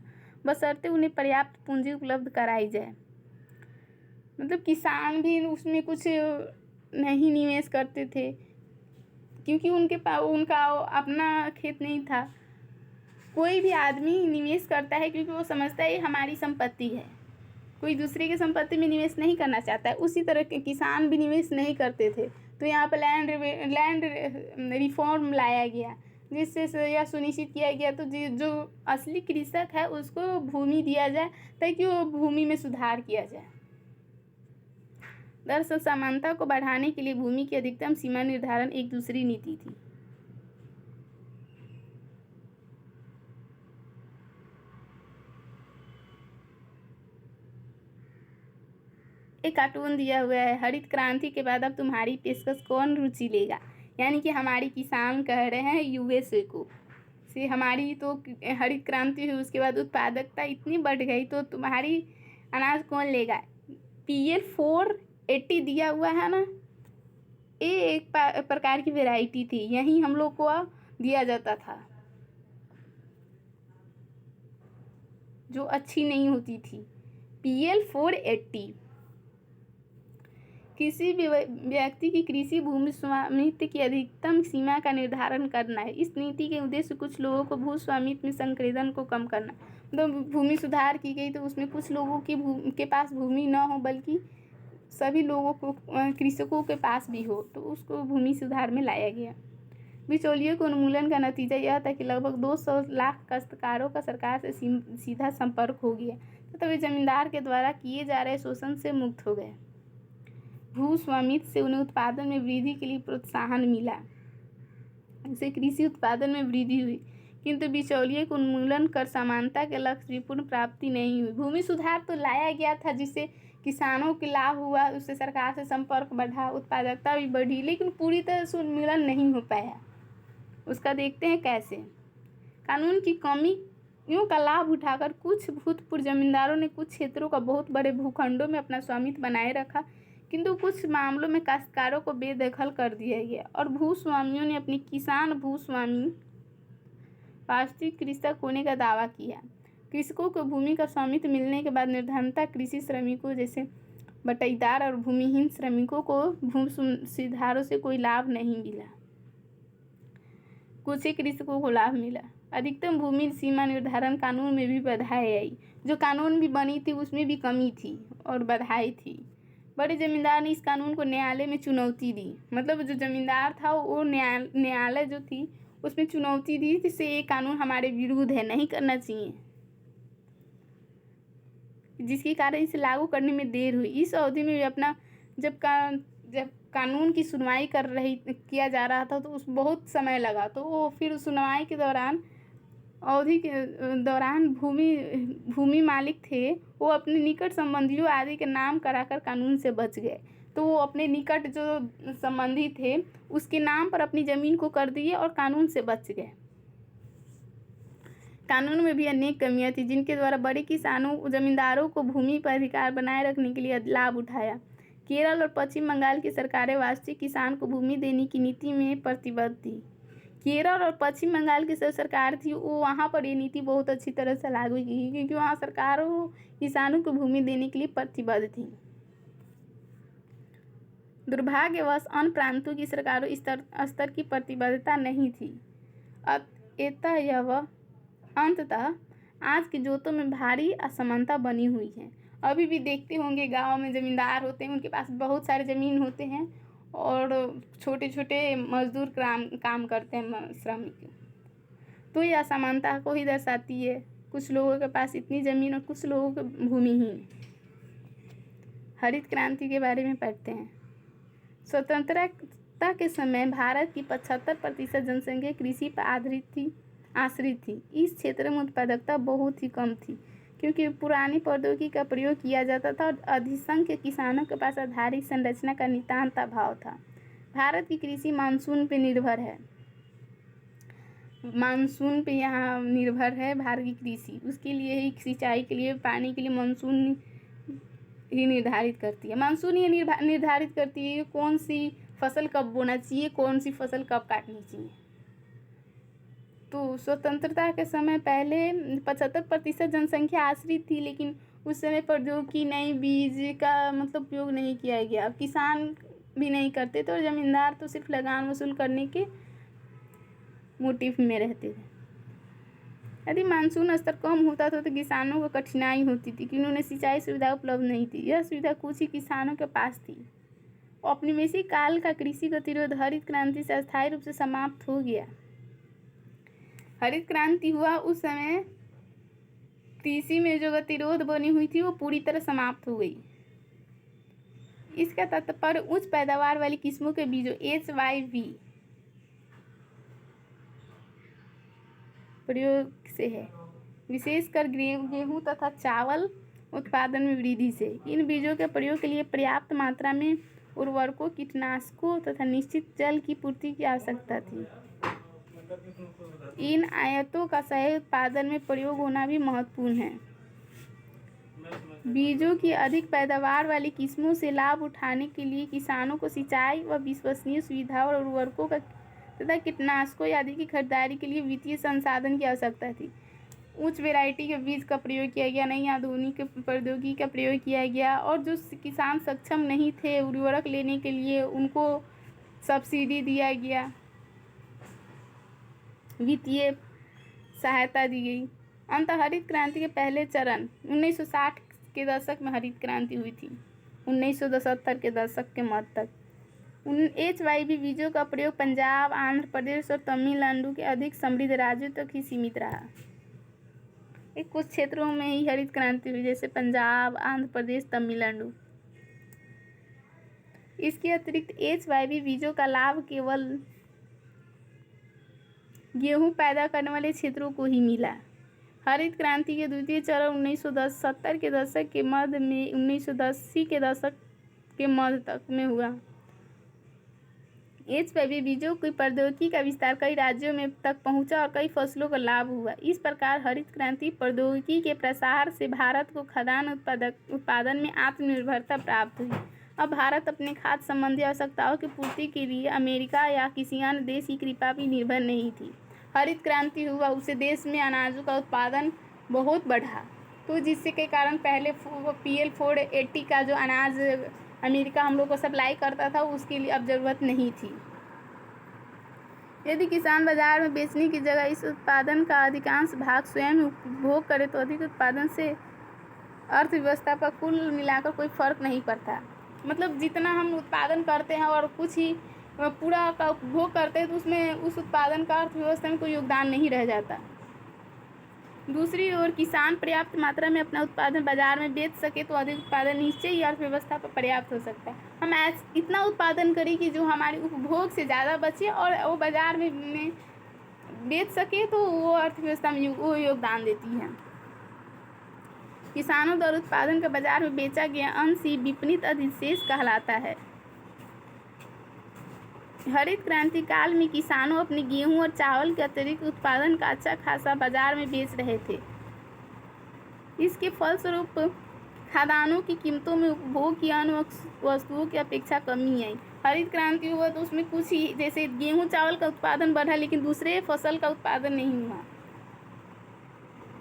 बशर्ते उन्हें पर्याप्त पूंजी उपलब्ध कराई जाए। मतलब किसान भी उसमें कुछ नहीं निवेश करते थे, क्योंकि उनका अपना खेत नहीं था। कोई भी आदमी निवेश करता है क्योंकि वो समझता है ये हमारी संपत्ति है, कोई दूसरे की संपत्ति में निवेश नहीं करना चाहता है। उसी तरह के किसान भी निवेश नहीं करते थे। तो यहाँ पर लैंड रिफॉर्म लाया गया, जिससे यह सुनिश्चित किया गया तो जो असली कृषक है उसको भूमि दिया जाए ताकि वो भूमि में सुधार किया जाए। दरअसल समानता को बढ़ाने के लिए भूमि की अधिकतम सीमा निर्धारण एक दूसरी नीति थी। एक कार्टून दिया हुआ है, हरित क्रांति के बाद अब तुम्हारी पेशकश कौन रुचि लेगा। यानी कि हमारी किसान कह रहे हैं यूएसए को से हमारी तो हरित क्रांति हुई, उसके बाद उत्पादकता इतनी बढ़ गई तो तुम्हारी अनाज कौन लेगा। PL 480 दिया हुआ है ना, ये एक प्रकार की वैरायटी थी, यही हम लोग को दिया जाता था, जो अच्छी नहीं होती थी। PL 480 किसी भी व्यक्ति की कृषि भूमि स्वामित्व की अधिकतम सीमा का निर्धारण करना है। इस नीति के उद्देश्य कुछ लोगों को भू स्वामित्व में संकेंद्रण को कम करना। तो भूमि सुधार की गई तो उसमें कुछ लोगों की के पास भूमि न हो, बल्कि सभी लोगों को, कृषकों के पास भी हो, तो उसको भूमि सुधार में लाया गया। बिचौलियों के उन्मूलन का नतीजा यह था कि लगभग 200 लाख काश्तकारों का सरकार से सीधा संपर्क हो गया, तथा वे जमींदार के द्वारा किए जा रहे शोषण से मुक्त हो गए। भू स्वामित्व से उन्हें उत्पादन में वृद्धि के लिए प्रोत्साहन मिला, इससे कृषि उत्पादन में वृद्धि हुई, किंतु बिचौलिए को उन्मूलन कर समानता के लक्ष्य की पूर्ण प्राप्ति नहीं हुई। भूमि सुधार तो लाया गया था जिससे किसानों के लाभ हुआ, उससे सरकार से संपर्क बढ़ा, उत्पादकता भी बढ़ी, लेकिन पूरी तरह से उन्मूलन नहीं हो पाया। उसका देखते हैं कैसे। कानून की कमियों का लाभ उठाकर कुछ भूतपूर्व जमींदारों ने कुछ क्षेत्रों का बहुत बड़े भूखंडों में अपना स्वामित्व बनाए रखा, किंतु कुछ मामलों में काश्तकारों को बेदखल कर दिया गया और भूस्वामियों ने अपनी किसान भूस्वामी वास्तविक कृषक होने का दावा किया। कृषकों को भूमि का स्वामित्व मिलने के बाद निर्धनता कृषि श्रमिकों जैसे बटाईदार और भूमिहीन श्रमिकों को भूमि सुधारों से कोई लाभ नहीं मिला, कुछ ही कृषकों को लाभ मिला। अधिकतम भूमि सीमा निर्धारण कानून में भी बाधाएं आई, जो कानून भी बनी थी उसमें भी कमी थी और बाधाएं थी। बड़े जमींदार ने इस कानून को न्यायालय में चुनौती दी, मतलब जो जमींदार था वो न्यायालय जो थी उसमें चुनौती दी, जिससे ये कानून हमारे विरुद्ध है, नहीं करना चाहिए, जिसके कारण इसे लागू करने में देर हुई। इस अवधि में भी अपना जब कानून की सुनवाई किया जा रहा था तो उस बहुत समय लगा, तो वो फिर सुनवाई के दौरान अवधि के दौरान भूमि मालिक थे वो अपने निकट संबंधियों आदि के नाम कराकर कानून से बच गए। तो वो अपने निकट जो संबंधी थे उसके नाम पर अपनी ज़मीन को कर दिए और कानून से बच गए। कानून में भी अनेक कमियां थी, जिनके द्वारा बड़े किसानों जमींदारों को भूमि पर अधिकार बनाए रखने के लिए लाभ उठाया। केरल और पश्चिम बंगाल की सरकारें वास्तविक किसान को भूमि देने की नीति में प्रतिबद्ध थी। केरल और पश्चिम बंगाल की सरकार थी वो वहाँ पर ये नीति बहुत अच्छी तरह से लागू की, क्योंकि वहाँ सरकारों किसानों को भूमि देने के लिए प्रतिबद्ध थी। दुर्भाग्यवश अन्य प्रांतों की सरकारों इस स्तर की प्रतिबद्धता नहीं थी। अंततः आज के जोतों में भारी असमानता बनी हुई है। अभी भी देखते होंगे गांव में जमींदार होते हैं, उनके पास बहुत सारे ज़मीन होते हैं और छोटे छोटे मजदूर काम करते हैं, श्रमिक। तो ये असमानता को ही दर्शाती है, कुछ लोगों के पास इतनी ज़मीन और कुछ लोगों के भूमिहीन। हरित क्रांति के बारे में पढ़ते हैं। स्वतंत्रता के समय भारत की 75% जनसंख्या कृषि पर आश्रित थी। इस क्षेत्र में उत्पादकता बहुत ही कम थी, क्योंकि पुरानी प्रौद्योगिकी का प्रयोग किया जाता था और अधिसंख्य किसानों के पास आधारिक संरचना का नितांत अभाव था। भारत की कृषि मानसून पे निर्भर है, मानसून पे यहाँ निर्भर है भारत की कृषि। उसके लिए ही सिंचाई के लिए, पानी के लिए मानसून ही निर्धारित करती है। मानसून ही निर्धारित करती है कौन सी फसल कब बोना चाहिए, कौन सी फसल कब काटनी चाहिए। तो स्वतंत्रता के समय पहले 75% जनसंख्या आश्रित थी, लेकिन उस समय प्रौद्योगिकी नई बीज का मतलब उपयोग नहीं किया गया। किसान भी नहीं करते थे और जमींदार तो सिर्फ लगान वसूल करने के मोटिव में रहते थे। यदि मानसून स्तर कम होता था तो किसानों को कठिनाई होती थी, क्योंकि उन्हें सिंचाई सुविधा उपलब्ध नहीं थी। यह सुविधा कुछ ही किसानों के पास थी। औपनिवेशिक काल का कृषि गतिरोध हरित क्रांति से अस्थायी रूप से समाप्त हो गया। हरित क्रांति हुआ उस समय कृषि में जो गतिरोध बनी हुई थी वो पूरी तरह समाप्त हो गई। इसका तात्पर्य उच्च पैदावार वाली किस्मों के बीजों HYV प्रयोग से है, विशेषकर गेहूं तथा चावल उत्पादन में वृद्धि से। इन बीजों के प्रयोग के लिए पर्याप्त मात्रा में उर्वरकों, कीटनाशकों तथा निश्चित जल की पूर्ति की आवश्यकता थी। इन आयतों का सही उत्पादन में प्रयोग होना भी महत्वपूर्ण है। बीजों की अधिक पैदावार वाली किस्मों से लाभ उठाने के लिए किसानों को सिंचाई व विश्वसनीय सुविधाओं और उर्वरकों का तथा कीटनाशकों आदि की खरीदारी के लिए वित्तीय संसाधन की आवश्यकता थी। उच्च वैरायटी के बीज का प्रयोग किया गया, नई आधुनिक प्रौद्योगिकी का प्रयोग किया गया, और जो किसान सक्षम नहीं थे उर्वरक लेने के लिए उनको सब्सिडी दिया गया, वित्तीय सहायता दी गई। अंत हरित क्रांति के पहले चरण 1960 के दशक में हरित क्रांति हुई थी। 1970 के दशक के मध्य तक HYV बीजों का प्रयोग पंजाब, आंध्र प्रदेश और तमिलनाडु के अधिक समृद्ध राज्यों तक ही सीमित रहा। एक कुछ क्षेत्रों में ही हरित क्रांति हुई, जैसे पंजाब, आंध्र प्रदेश, तमिलनाडु। इसके अतिरिक्त HYV बीजों का लाभ केवल गेहूं पैदा करने वाले क्षेत्रों को ही मिला। हरित क्रांति के द्वितीय चरण 1970 के दशक के मध्य में 1980 के दशक के मध्य तक में हुआ। HYV बीजों की प्रौद्योगिकी का विस्तार कई राज्यों में तक पहुंचा और कई फसलों का लाभ हुआ। इस प्रकार हरित क्रांति प्रौद्योगिकी के प्रसार से भारत को खाद्यान्न उत्पादन में आत्मनिर्भरता प्राप्त हुई। अब भारत अपने खाद्य संबंधी आवश्यकताओं की पूर्ति के लिए अमेरिका या किसी अन्य देश की कृपा पर निर्भर नहीं थी। हरित क्रांति हुआ उससे देश में अनाजों का उत्पादन बहुत बढ़ा, तो जिससे के कारण पहले PL 480 का जो अनाज अमेरिका हम लोग को सप्लाई करता था उसके लिए अब ज़रूरत नहीं थी। यदि किसान बाजार में बेचने की जगह इस उत्पादन का अधिकांश भाग स्वयं उपभोग करे तो अधिक उत्पादन से अर्थव्यवस्था पर कुल मिलाकर कोई फर्क नहीं पड़ता। मतलब जितना हम उत्पादन करते हैं और कुछ ही पूरा का उपभोग करते हैं तो उसमें उस उत्पादन का अर्थव्यवस्था में कोई योगदान नहीं रह जाता। दूसरी ओर किसान पर्याप्त मात्रा में अपना उत्पादन बाजार में बेच सके तो अधिक उत्पादन निश्चय ही अर्थव्यवस्था पर पर्याप्त हो सकता है। हम इतना उत्पादन करें कि जो हमारे उपभोग से ज़्यादा बचे और वो बाजार में बेच सके तो वो अर्थव्यवस्था में वो योगदान देती है। किसानों द्वारा उत्पादन का बाजार में बेचा गया अंश ही विपणित अधिशेष कहलाता है। हरित क्रांति काल में किसानों अपने गेहूं और चावल के अतिरिक्त उत्पादन का अच्छा खासा बाजार में बेच रहे थे। इसके फलस्वरूप खाद्यान्नों की कीमतों में उपभोग की अन्य वस्तुओं की अपेक्षा कमी आई। हरित क्रांति हुआ तो उसमें कुछ ही, जैसे गेहूं चावल का उत्पादन बढ़ा लेकिन दूसरे फसल का उत्पादन नहीं हुआ,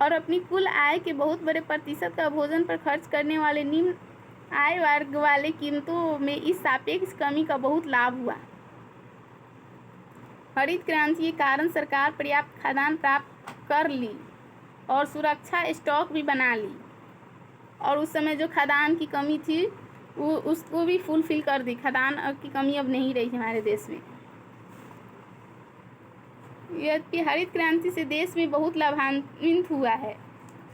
और अपनी कुल आय के बहुत बड़े प्रतिशत का भोजन पर खर्च करने वाले निम्न आय वर्ग वाले कीमतों में इस सापेक्ष कमी का बहुत लाभ हुआ। हरित क्रांति के कारण सरकार पर्याप्त खाद्यान्न प्राप्त कर ली और सुरक्षा स्टॉक भी बना ली, और उस समय जो खाद्यान्न की कमी थी वो उसको भी फुलफिल कर दी। खाद्यान्न की कमी अब नहीं रही हमारे देश में। यद्यपि हरित क्रांति से देश में बहुत लाभान्वित हुआ है,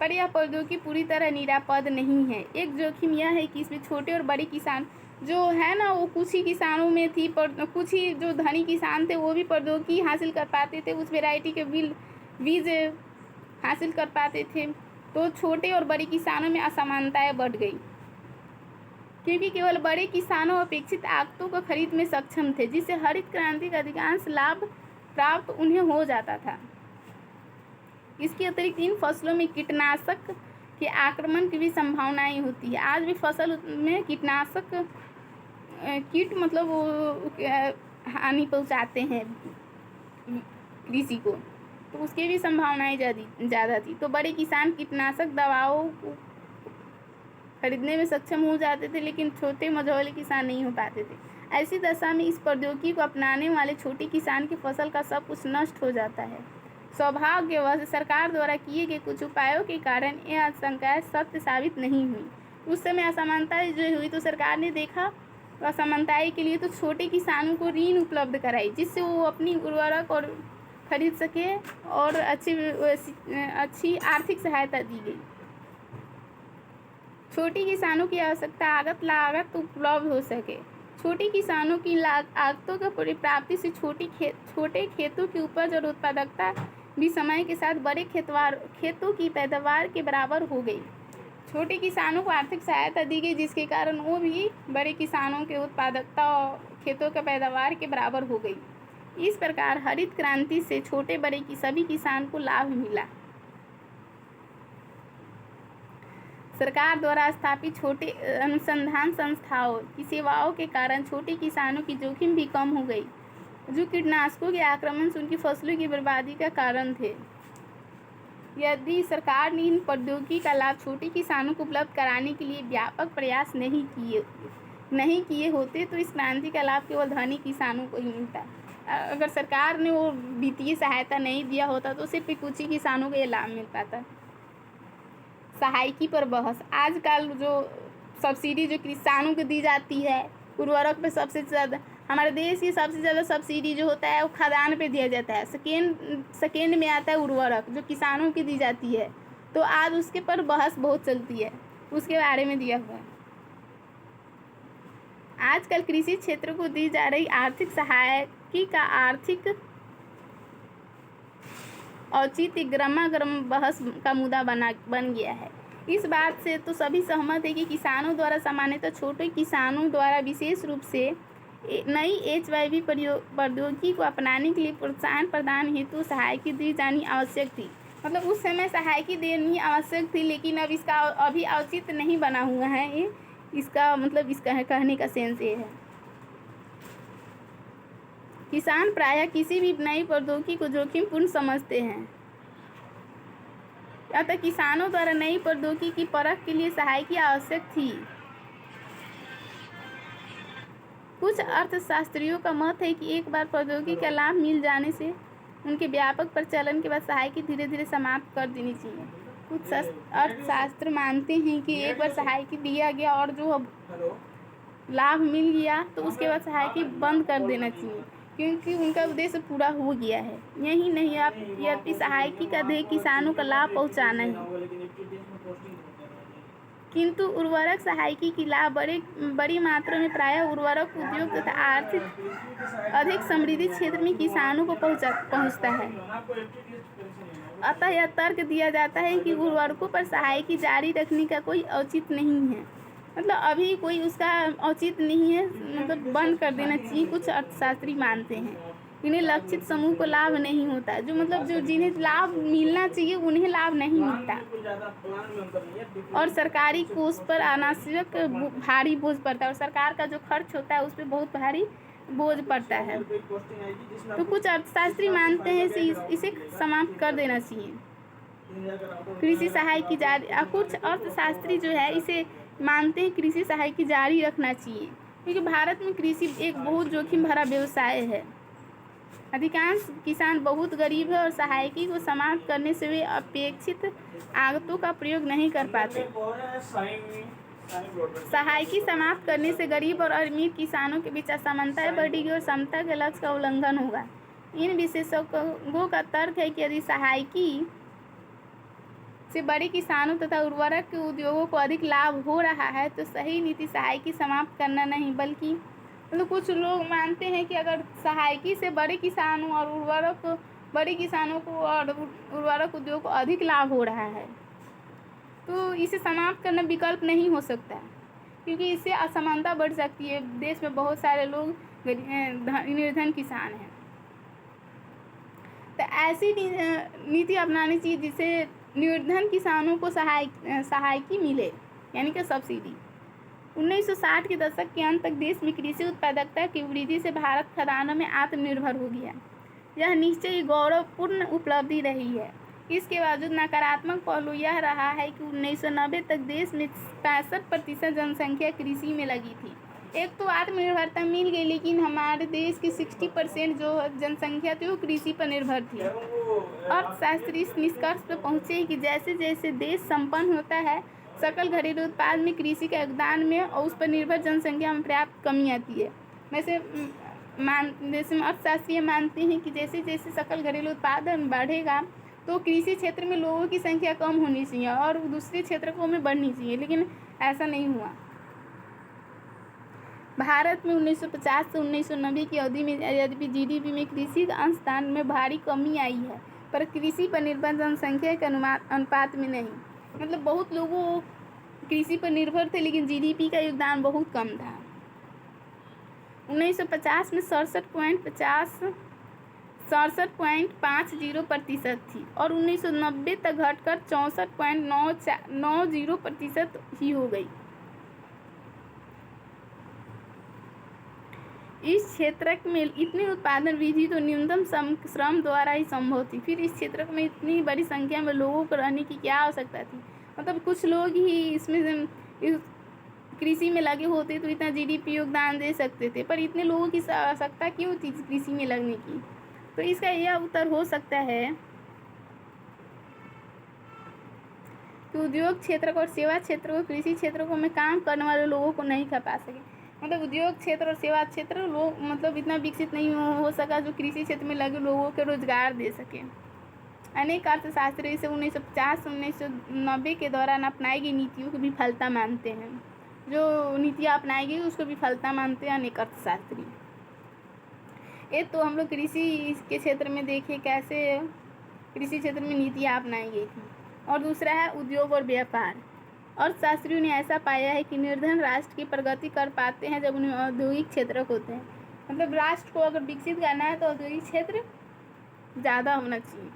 पर यह प्रौद्योगिकी पूरी तरह निरापद नहीं है। एक जोखिम यह है कि इसमें छोटे और बड़े किसान जो है ना, वो कुछ ही किसानों में थी, पर कुछ ही जो धनी किसान थे वो भी प्रौद्योगिकी हासिल कर पाते थे, उस वैरायटी के बीज हासिल कर पाते थे। तो छोटे और बड़े किसानों में असमानताएं बढ़ गई, क्योंकि केवल बड़े किसानों अपेक्षित आगतों को खरीद में सक्षम थे, जिससे हरित क्रांति का अधिकांश लाभ प्राप्त उन्हें हो जाता था। इसके अतिरिक्त इन फसलों में कीटनाशक के आक्रमण की भी संभावनाएं होती है। आज भी फसल में कीटनाशक कीट मतलब वो हानि पहुंचाते हैं कृषि को, तो उसकी भी संभावनाएं ज़्यादा थी। तो बड़े किसान कीटनाशक दवाओं को खरीदने में सक्षम हो जाते थे, लेकिन छोटे मझोले किसान नहीं हो पाते थे। ऐसी दशा में इस प्रौद्योगिकी को अपनाने वाले छोटे किसान की फसल का सब कुछ नष्ट हो जाता है। सौभाग्यवश सरकार द्वारा किए गए कुछ उपायों के कारण यह आशंकाएं सत्य साबित नहीं हुई। उस समय असमानताएं जो हुई तो सरकार ने देखा असमानताएं के लिए तो छोटे किसानों को ऋण उपलब्ध कराई, जिससे वो अपनी उर्वरक और खरीद सके और अच्छी आर्थिक सहायता दी गई। छोटे किसानों की आवश्यकता लागत उपलब्ध हो सके। छोटे किसानों की आगतों की परिप्राप्ति से छोटे खेतों की उपज और उत्पादकता भी समय के साथ बड़े खेतों की पैदावार के बराबर हो गई। छोटे किसानों को आर्थिक सहायता दी गई, जिसके कारण वो भी बड़े किसानों के उत्पादकता और खेतों के पैदावार के बराबर हो गई। इस प्रकार हरित क्रांति से छोटे बड़े की सभी किसान को लाभ मिला। सरकार द्वारा स्थापित छोटे अनुसंधान संस्थाओं की सेवाओं के कारण छोटे किसानों की जोखिम भी कम हो गई, जो कीटनाशकों के आक्रमण से उनकी फसलों की बर्बादी का कारण थे। यदि सरकार ने इन प्रौद्योगिकी का लाभ छोटे किसानों को उपलब्ध कराने के लिए व्यापक प्रयास नहीं किए होते तो इस क्रांति का लाभ केवल धनी किसानों को ही मिलता। अगर सरकार ने वो वित्तीय सहायता नहीं दिया होता तो सिर्फ कुछ ही किसानों को ये लाभ मिल पाता। सहायकी पर बहस। आजकल जो सब्सिडी जो किसानों को दी जाती है उर्वरक पे सबसे ज़्यादा, हमारे देश की सबसे ज़्यादा सब्सिडी जो होता है वो खाद्यान्न पे दिया जाता है। सेकेंड में आता है उर्वरक जो किसानों की दी जाती है। तो आज उसके पर बहस बहुत चलती है, उसके बारे में दिया हुआ है। आजकल कृषि क्षेत्र को दी जा रही आर्थिक सहायता का आर्थिक औचित्य गर्मा-गर्म बहस का मुद्दा बन गया है। इस बात से तो सभी सहमत है कि किसानों द्वारा सामान्यतः छोटे किसानों द्वारा विशेष रूप से नई HYV प्रौद्योगिकी को अपनाने के लिए प्रोत्साहन प्रदान हेतु सहायता दी जानी आवश्यक थी। मतलब उस समय सहायता देनी आवश्यक थी, लेकिन अब इसका अभी औचित्य नहीं बना हुआ है। ये इसका मतलब इसका कहने का सेंस ये है। किसान प्रायः किसी भी नई प्रौद्योगिकी को जोखिमपूर्ण समझते हैं, अतः किसानों द्वारा नई प्रौद्योगिकी की परख के लिए सहायता आवश्यक थी। कुछ अर्थशास्त्रियों का मत है कि एक बार प्रौद्योगिकी का लाभ मिल जाने से उनके व्यापक प्रचलन के बाद सहायता धीरे धीरे समाप्त कर देनी चाहिए। कुछ अर्थशास्त्र मानते हैं कि एक बार सहायता दिया गया और जो लाभ मिल गया तो उसके बाद सहायता बंद कर देना चाहिए, क्योंकि उनका उद्देश्य पूरा हो गया है। यही नहीं, आप यदि सहायता का ध्येय किसानों का लाभ पहुंचाना है, किंतु उर्वरक सहायता की लाभ बड़ी मात्रा में प्रायः उर्वरक उद्योग तथा आर्थिक अधिक समृद्ध क्षेत्र में किसानों को पहुंचता है। अतः यह तर्क दिया जाता है कि उर्वरकों पर सहायता जारी रखने का कोई औचित्य नहीं है। मतलब अभी कोई उसका औचित्य नहीं है, मतलब बंद कर देना चाहिए। कुछ अर्थशास्त्री मानते हैं इन्हें लक्षित समूह को लाभ नहीं होता, जो मतलब जो जिन्हें लाभ मिलना चाहिए उन्हें लाभ नहीं मिलता, और सरकारी कोष पर अनावश्यक भारी बोझ पड़ता है, और सरकार का जो खर्च होता है उस पर बहुत भारी बोझ पड़ता है। तो कुछ अर्थशास्त्री मानते हैं इसे समाप्त कर देना चाहिए। कृषि सहायता जारी, कुछ अर्थशास्त्री जो है इसे मानते हैं कृषि सहायता जारी रखना चाहिए, क्योंकि भारत में कृषि एक बहुत जोखिम भरा व्यवसाय है। अधिकांश किसान बहुत गरीब है और सहायता को समाप्त करने से वे अपेक्षित आगतों का प्रयोग नहीं कर पाते। सहायता समाप्त करने से गरीब और अमीर किसानों के बीच असमानताएं बढ़ेगी और समता के लक्ष्य का उल्लंघन होगा। इन विशेषज्ञों का तर्क है कि यदि सहायता से बड़े किसानों तथा उर्वरक के उद्योगों को अधिक लाभ हो रहा है तो सही नीति सहायता समाप्त करना नहीं, बल्कि मतलब कुछ लोग मानते हैं कि अगर सहायता से बड़े किसानों और उर्वरक उद्योग को अधिक लाभ हो रहा है तो इसे समाप्त करना विकल्प नहीं हो सकता, क्योंकि इससे असमानता बढ़ सकती है। देश में बहुत सारे लोग निर्धन किसान हैं, तो ऐसी नीति अपनानी चाहिए जिससे निर्धन किसानों को सहायता मिले, यानी कि सब्सिडी। 1960 के दशक के अंत तक देश में कृषि उत्पादकता की वृद्धि से भारत खाद्यान्नों में आत्मनिर्भर हो गया। यह निश्चय ही गौरवपूर्ण उपलब्धि रही है। इसके बावजूद नकारात्मक पहलू यह रहा है कि 1990 तक देश में 65% जनसंख्या कृषि में लगी थी। एक तो आत्मनिर्भरता मिल गई, लेकिन हमारे देश की 60% जो जनसंख्या थी वो कृषि पर निर्भर थी। अर्थशास्त्री इस निष्कर्ष पर पहुँचे कि जैसे जैसे देश संपन्न होता है सकल घरेलू उत्पाद में कृषि के योगदान में और उस पर निर्भर जनसंख्या में पर्याप्त कमी आती है। जैसे अर्थशास्त्री मानते हैं कि जैसे जैसे सकल घरेलू उत्पादन बढ़ेगा तो कृषि क्षेत्र में लोगों की संख्या कम होनी चाहिए और दूसरे क्षेत्रों में बढ़नी चाहिए, लेकिन ऐसा नहीं हुआ। भारत में 1950 से 1990 की अवधि में यद्यपि GDP में कृषि का अंशदान में भारी कमी आई है, पर कृषि पर निर्भर जनसंख्या के अनुपात में नहीं। मतलब बहुत लोगों कृषि पर निर्भर थे, लेकिन GDP का योगदान बहुत कम था। 1950 में 67.50 67.50% थी और 1990 तक घटकर 64.90% ही हो गई। इस क्षेत्र में इतनी उत्पादन वृद्धि तो न्यूनतम श्रम द्वारा ही संभव थी। फिर इस क्षेत्र में इतनी बड़ी संख्या में लोगों को रहने की क्या आवश्यकता थी? मतलब कुछ लोग ही इसमें इस कृषि में लगे होते तो इतना जीडीपी योगदान दे सकते थे, पर इतने लोगों की आवश्यकता क्यों थी कृषि में लगने की? तो इसका यह उत्तर हो सकता है कि उद्योग क्षेत्र और सेवा क्षेत्र को कृषि क्षेत्रों में काम करने वाले लोगों को नहीं खपा सके। मतलब उद्योग क्षेत्र और सेवा क्षेत्र लोग मतलब इतना विकसित नहीं हो सका जो कृषि क्षेत्र में लगे लोगों को रोजगार दे सके। अनेक अर्थशास्त्री इसे 1950 से 1990 के दौरान अपनाई गई नीतियों को विफलता मानते हैं। जो नीतियाँ अपनाई गई उसको विफलता मानते हैं अनेक अर्थशास्त्री। एक तो हम लोग कृषि के क्षेत्र में देखें कैसे कृषि क्षेत्र में नीतियाँ अपनाई गई थी, और दूसरा है उद्योग और व्यापार। अर्थशास्त्रियों ने ऐसा पाया है कि निर्धन राष्ट्र की प्रगति कर पाते हैं जब उन्हें औद्योगिक क्षेत्र होते हैं। मतलब राष्ट्र को अगर विकसित करना है तो औद्योगिक क्षेत्र ज़्यादा होना चाहिए।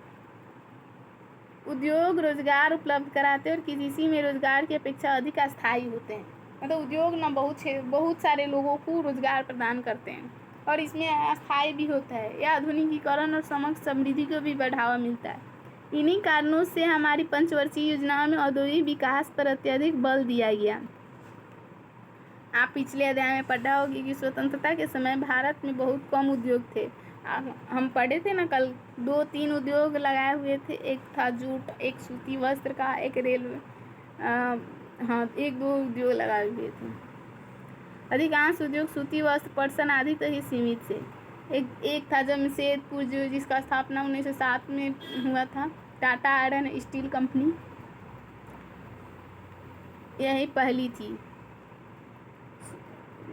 उद्योग रोजगार उपलब्ध कराते हैं और कृषि में रोजगार की अपेक्षा अधिक अस्थायी होते हैं। मतलब उद्योग न बहुत सारे लोगों को रोजगार प्रदान करते हैं और इसमें अस्थायी भी होता है। यह आधुनिकीकरण और समग्र समृद्धि को भी बढ़ावा मिलता है। इन्हीं कारणों से हमारी पंचवर्षीय योजनाओं में औद्योगिक विकास पर अत्यधिक बल दिया गया। आप पिछले अध्याय में पढ़ा होगी कि स्वतंत्रता के समय भारत में बहुत कम उद्योग थे। हम पढ़े थे ना कल, 2-3 उद्योग लगाए हुए थे। एक था जूट, एक सूती वस्त्र का, एक रेलवे, हाँ 1-2 उद्योग लगाए हुए थे। अधिकांश उद्योग सूती वस्त्र पर्सन आदि तक ही सीमित थे। एक था जमशेदपुर जो जिसका स्थापना 1907 में हुआ था, टाटा आयरन स्टील कंपनी, यही पहली थी।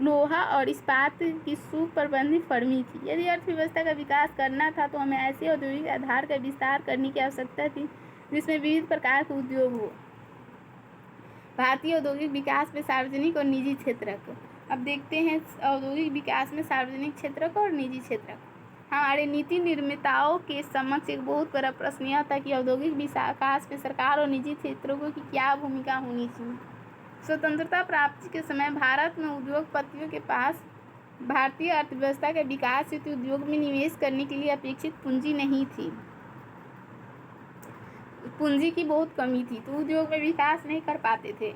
लोहा और इस्पात की सुप्रबंधित फर्मी थी। यदि अर्थव्यवस्था का विकास करना था तो हमें ऐसे औद्योगिक आधार का विस्तार करने की आवश्यकता थी जिसमें विविध प्रकार के उद्योग हो। भारतीय औद्योगिक विकास में सार्वजनिक और निजी क्षेत्र को, अब देखते हैं औद्योगिक विकास में सार्वजनिक क्षेत्र को और निजी क्षेत्र को। हमारे नीति निर्माताओं के समक्ष एक बहुत बड़ा प्रश्न यह था कि औद्योगिक विकास में सरकार और निजी क्षेत्रों की क्या भूमिका होनी चाहिए। स्वतंत्रता प्राप्ति के समय भारत में उद्योगपतियों के पास भारतीय अर्थव्यवस्था के विकास हेतु उद्योग में निवेश करने के लिए अपेक्षित पूंजी नहीं थी। पूंजी की बहुत कमी थी तो उद्योग में विकास नहीं कर पाते थे।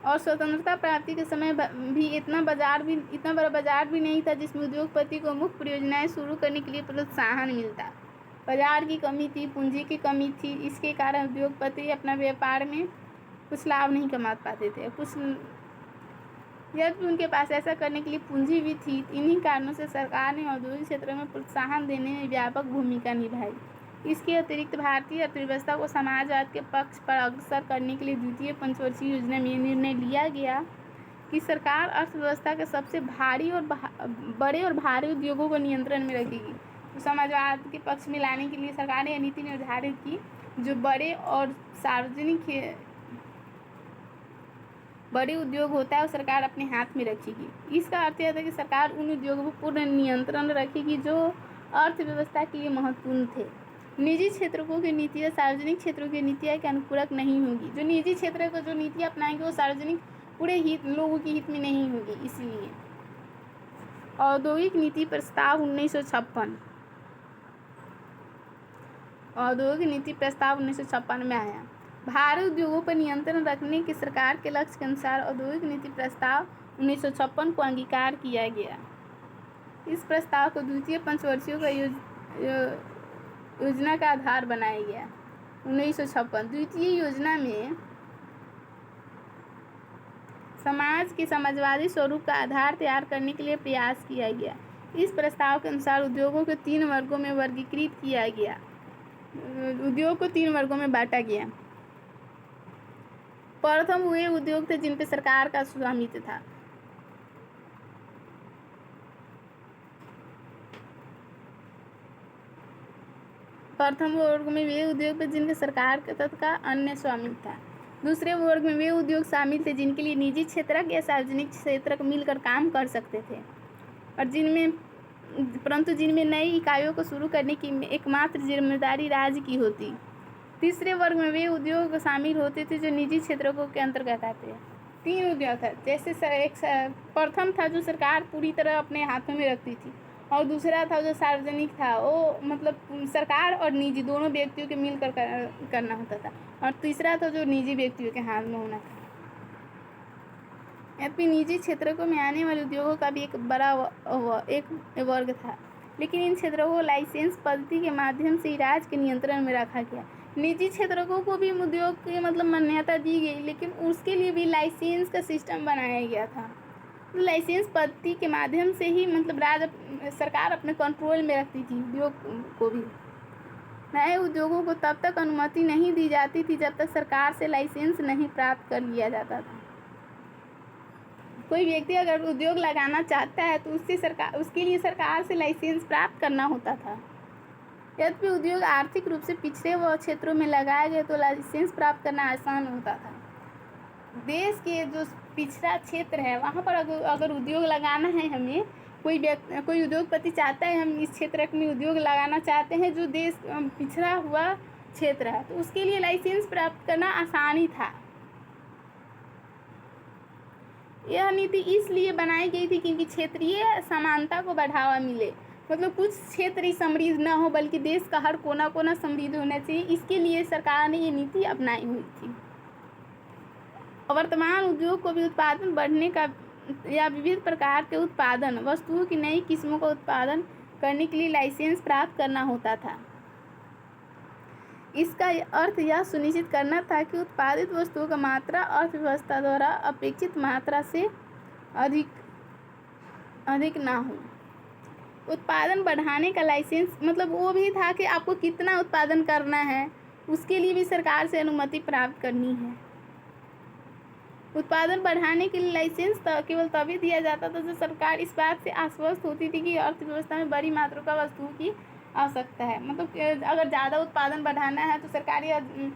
और स्वतंत्रता प्राप्ति के समय भी इतना बड़ा बाजार भी नहीं था जिसमें उद्योगपति को मुख्य परियोजनाएं शुरू करने के लिए प्रोत्साहन मिलता। बाजार की कमी थी, पूंजी की कमी थी। इसके कारण उद्योगपति अपना व्यापार में कुछ लाभ नहीं कमा पाते थे। यदि उनके पास ऐसा करने के लिए पूंजी भी थी, इन्हीं कारणों से सरकार ने औद्योगिक क्षेत्र में प्रोत्साहन देने में व्यापक भूमिका निभाई। इसके अतिरिक्त भारतीय अर्थव्यवस्था को समाजवाद के पक्ष पर अग्रसर करने के लिए द्वितीय पंचवर्षीय योजना में निर्णय लिया गया कि सरकार अर्थव्यवस्था के सबसे बड़े और भारी उद्योगों को नियंत्रण में रखेगी। तो समाजवाद के पक्ष में लाने के लिए सरकार ने यह नीति निर्धारित की जो बड़े उद्योग होता है वो सरकार अपने हाथ में रखेगी। इसका अर्थ यह था कि सरकार उन उद्योगों पर पूर्ण नियंत्रण रखेगी जो अर्थव्यवस्था के लिए महत्वपूर्ण थे। निजी क्षेत्रों की नीतियाँ सार्वजनिक क्षेत्रों की नीतियाँ के अनुपूरक नहीं होगी। जो निजी क्षेत्र को जो नीतियाँ अपनाएंगे वो सार्वजनिक पूरे लोगों के हित में नहीं होगी। इसलिए औद्योगिक नीति प्रस्ताव 1956 औद्योगिक नीति प्रस्ताव 1956 में आया। भारी उद्योगों पर नियंत्रण रखने के सरकार के लक्ष्य के अनुसार औद्योगिक नीति प्रस्ताव 1956 को अंगीकार किया गया। इस प्रस्ताव को द्वितीय पंचवर्षीय का योजना का आधार बनाया गया। 1956 द्वितीय योजना में समाज के समाजवादी स्वरूप का आधार तैयार करने के लिए प्रयास किया गया। इस प्रस्ताव के अनुसार उद्योगों को 3 वर्गों में वर्गीकृत किया गया। उद्योग को 3 वर्गों में बांटा गया। प्रथम वे उद्योग थे जिन पर सरकार का स्वामित्व था। प्रथम वर्ग में वे उद्योग थे जिनके सरकार का अन्य स्वामित्व था। दूसरे वर्ग में वे उद्योग शामिल थे जिनके लिए निजी क्षेत्र या सार्वजनिक क्षेत्र मिलकर काम कर सकते थे और जिनमें परंतु जिनमें नई इकाइयों को शुरू करने की एकमात्र जिम्मेदारी राज्य की होती। तीसरे वर्ग में वे उद्योग शामिल होते थे जो निजी क्षेत्रों के अंतर्गत आते हैं। 3 उद्योग था, जैसे प्रथम था जो सरकार पूरी तरह अपने हाथों में रखती थी, और दूसरा था जो सार्वजनिक था, वो मतलब सरकार और निजी दोनों व्यक्तियों के मिलकर करना होता था, और तीसरा था जो निजी व्यक्तियों के हाथ में होना था। यद्यपि निजी क्षेत्रों में आने वाले उद्योगों का भी एक बड़ा एक वर्ग था, लेकिन इन क्षेत्रों को लाइसेंस पद्धति के माध्यम से राज्य के नियंत्रण में रखा गया। निजी क्षेत्रों को भी उद्योग की मतलब मान्यता दी गई, लेकिन उसके लिए भी लाइसेंस का सिस्टम बनाया गया था। तो लाइसेंस पद्धति के माध्यम से ही मतलब सरकार अपने कंट्रोल में रखती थी उद्योग को भी। नए उद्योगों को तब तक अनुमति नहीं दी जाती थी जब तक सरकार से लाइसेंस नहीं प्राप्त कर लिया जाता था। कोई व्यक्ति अगर उद्योग लगाना चाहता है तो उसके लिए सरकार से लाइसेंस प्राप्त करना होता था। यद्यपि उद्योग आर्थिक रूप से पिछड़े व क्षेत्रों में लगाए गए तो लाइसेंस प्राप्त करना आसान होता था। देश के जो पिछड़ा क्षेत्र है वहाँ पर अगर उद्योग लगाना है, हमें कोई उद्योगपति चाहता है हम इस क्षेत्र में उद्योग लगाना चाहते हैं जो देश पिछड़ा हुआ क्षेत्र है, तो उसके लिए लाइसेंस प्राप्त करना आसानी था। यह नीति इसलिए बनाई गई थी क्योंकि क्षेत्रीय समानता को बढ़ावा मिले, मतलब कुछ क्षेत्र ही समृद्ध न हो बल्कि देश का हर कोना कोना समृद्ध होना चाहिए, इसके लिए सरकार ने ये नीति अपनाई हुई थी। वर्तमान उद्योग को भी उत्पादन बढ़ने का या विविध प्रकार के उत्पादन वस्तुओं की नई किस्मों का उत्पादन करने के लिए लाइसेंस प्राप्त करना होता था। इसका अर्थ यह सुनिश्चित करना था कि उत्पादित वस्तुओं का मात्रा अर्थव्यवस्था द्वारा अपेक्षित मात्रा से अधिक ना हो। उत्पादन बढ़ाने का लाइसेंस मतलब वो भी था कि आपको कितना उत्पादन करना है, उसके लिए भी सरकार से अनुमति प्राप्त करनी है। उत्पादन बढ़ाने के लिए लाइसेंस केवल तभी दिया जाता था जब सरकार इस बात से आश्वस्त होती थी कि अर्थव्यवस्था में बड़ी मात्रा का वस्तुओं की आवश्यकता है। मतलब अगर ज़्यादा उत्पादन बढ़ाना है तो सरकार यह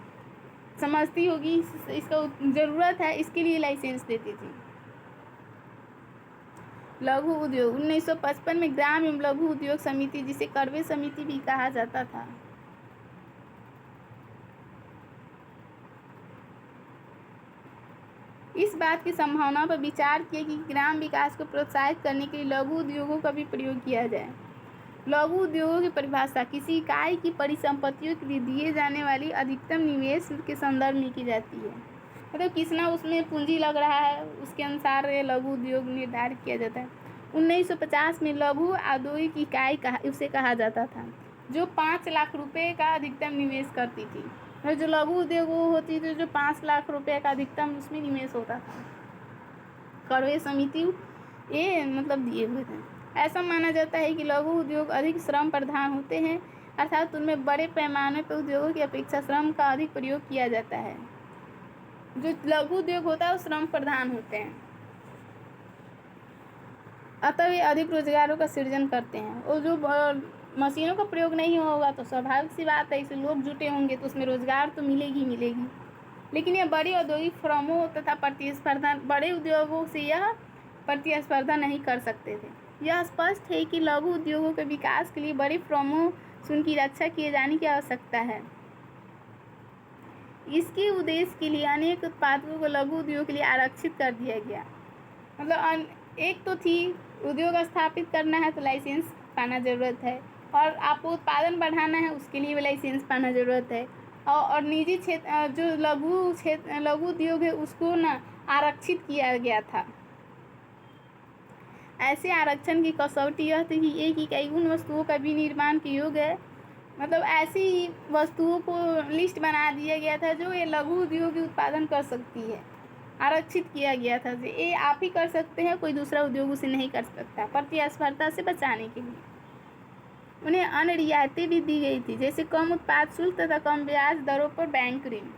समझती होगी इसका ज़रूरत है, इसके लिए लाइसेंस देती थी। लघु उद्योग 1955 में ग्राम एवं लघु उद्योग समिति, जिसे करवे समिति भी कहा जाता था, इस बात की संभावना पर विचार किया कि ग्राम विकास को प्रोत्साहित करने के लिए लघु उद्योगों का भी प्रयोग किया जाए। लघु उद्योगों की परिभाषा किसी इकाई की परिसंपत्तियों के लिए दिए जाने वाली अधिकतम निवेश के संदर्भ में की जाती है। मतलब कितना उसमें पूंजी लग रहा है उसके अनुसार ये लघु उद्योग निर्धारित किया जाता है। 1950 में लघु औद्योगिक इकाई उसे कहा जाता था जो 5 लाख रुपए का अधिकतम निवेश करती थी। और जो लघु उद्योग वो होती थी जो 5 लाख रुपए का अधिकतम उसमें निवेश होता था। करवे समिति ये मतलब दिए हुए थे। ऐसा माना जाता है कि लघु उद्योग अधिक श्रम प्रधान होते हैं, अर्थात उनमें बड़े पैमाने पर उद्योगों की अपेक्षा श्रम का अधिक प्रयोग किया जाता है। जो लघु उद्योग होता है वो श्रम प्रधान होते हैं, अतः वे अधिक रोजगारों का सृजन करते हैं। और जो मशीनों का प्रयोग नहीं होगा तो स्वाभाविक सी बात है, इससे लोग जुटे होंगे तो उसमें रोजगार तो मिलेगी। लेकिन यह बड़ी औद्योगिक फर्मों तथा प्रतिस्पर्धा बड़े उद्योगों से यह प्रतिस्पर्धा नहीं कर सकते थे। यह स्पष्ट है कि लघु उद्योगों के विकास के लिए बड़ी फर्मों से उनकी रक्षा किए जाने की आवश्यकता है। इसके उद्देश्य के लिए अनेक उत्पादकों को लघु उद्योग के लिए आरक्षित कर दिया गया। मतलब एक तो थी उद्योग स्थापित करना है तो लाइसेंस पाना ज़रूरत है, और आपको उत्पादन बढ़ाना है उसके लिए भी लाइसेंस पाना ज़रूरत है। और निजी क्षेत्र जो लघु उद्योग है उसको ना आरक्षित किया गया था। ऐसे आरक्षण की कसौटी यह थी कि एक इकाई उन वस्तुओं का विनिर्माण के योग्य है, मतलब ऐसी वस्तुओं को लिस्ट बना दिया गया था जो ये लघु उद्योग उत्पादन कर सकती है। आरक्षित किया गया था कि ये आप ही कर सकते हैं, कोई दूसरा उद्योग उसे नहीं कर सकता। प्रतिस्पर्धा से बचाने के लिए उन्हें अन्य रियायतें भी दी गई थी, जैसे कम उत्पाद शुल्क तथा कम ब्याज दरों पर बैंक ऋण।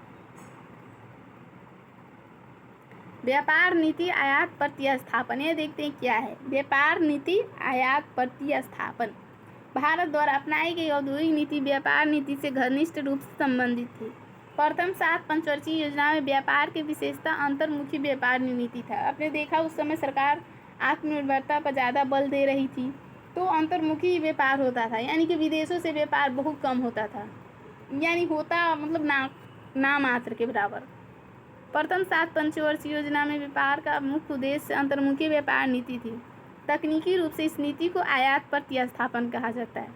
व्यापार नीति आयात प्रतिस्थापन, ये देखते हैं क्या है। व्यापार नीति आयात प्रतिस्थापन भारत द्वारा अपनाई गई औद्योगिक नीति व्यापार नीति से घनिष्ठ रूप से संबंधित थी। प्रथम 7 पंचवर्षीय योजना में व्यापार की विशेषता अंतर्मुखी व्यापार नीति था। आपने देखा उस समय सरकार आत्मनिर्भरता पर ज़्यादा बल दे रही थी, तो अंतर्मुखी व्यापार होता था, यानी कि विदेशों से व्यापार बहुत कम होता था, यानी होता मतलब ना मात्र के बराबर। प्रथम 7 पंचवर्षीय योजना में व्यापार का मुख्य उद्देश्य अंतर्मुखी व्यापार नीति थी। तकनीकी रूप से इस नीति को आयात प्रतिस्थापन कहा जाता है।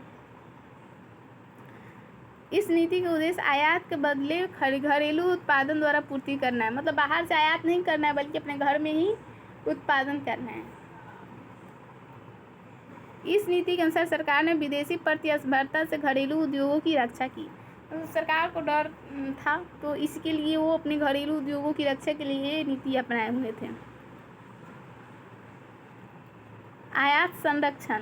इस नीति का उद्देश्य आयात के बदले घरेलू उत्पादन द्वारा पूर्ति करना है, मतलब बाहर से आयात नहीं करना है बल्कि अपने घर में ही उत्पादन करना है। इस नीति के अनुसार सरकार ने विदेशी प्रतिस्पर्धा से घरेलू उद्योगों की रक्षा की। तो सरकार को डर था, तो इसके लिए वो अपने घरेलू उद्योगों की रक्षा के लिए ये नीति अपनाए हुए थे। आयात संरक्षण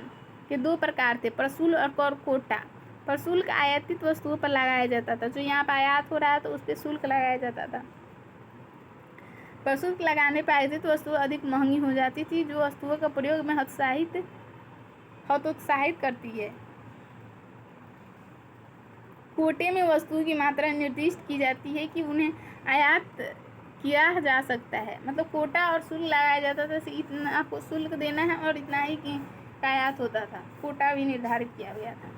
के 2 प्रकार थे, प्रशुल्क और कर कोटा। प्रशुल्क आयातित वस्तुओं पर लगाया जाता था, जो यहाँ पर आयात हो रहा है तो उस पर शुल्क लगाया जाता था। प्रशुल्क लगाने पर आयातित वस्तुएं अधिक महंगी हो जाती थी, जो वस्तुओं का प्रयोग में हतोत्साहित करती है। कोटे में वस्तुओं की मात्रा निर्दिष्ट की जाती है कि उन्हें आयात किया जा सकता है, मतलब कोटा और शुल्क लगाया जाता था, इतना आपको शुल्क देना है और इतना ही कि आयात होता था। कोटा भी निर्धारित किया गया था।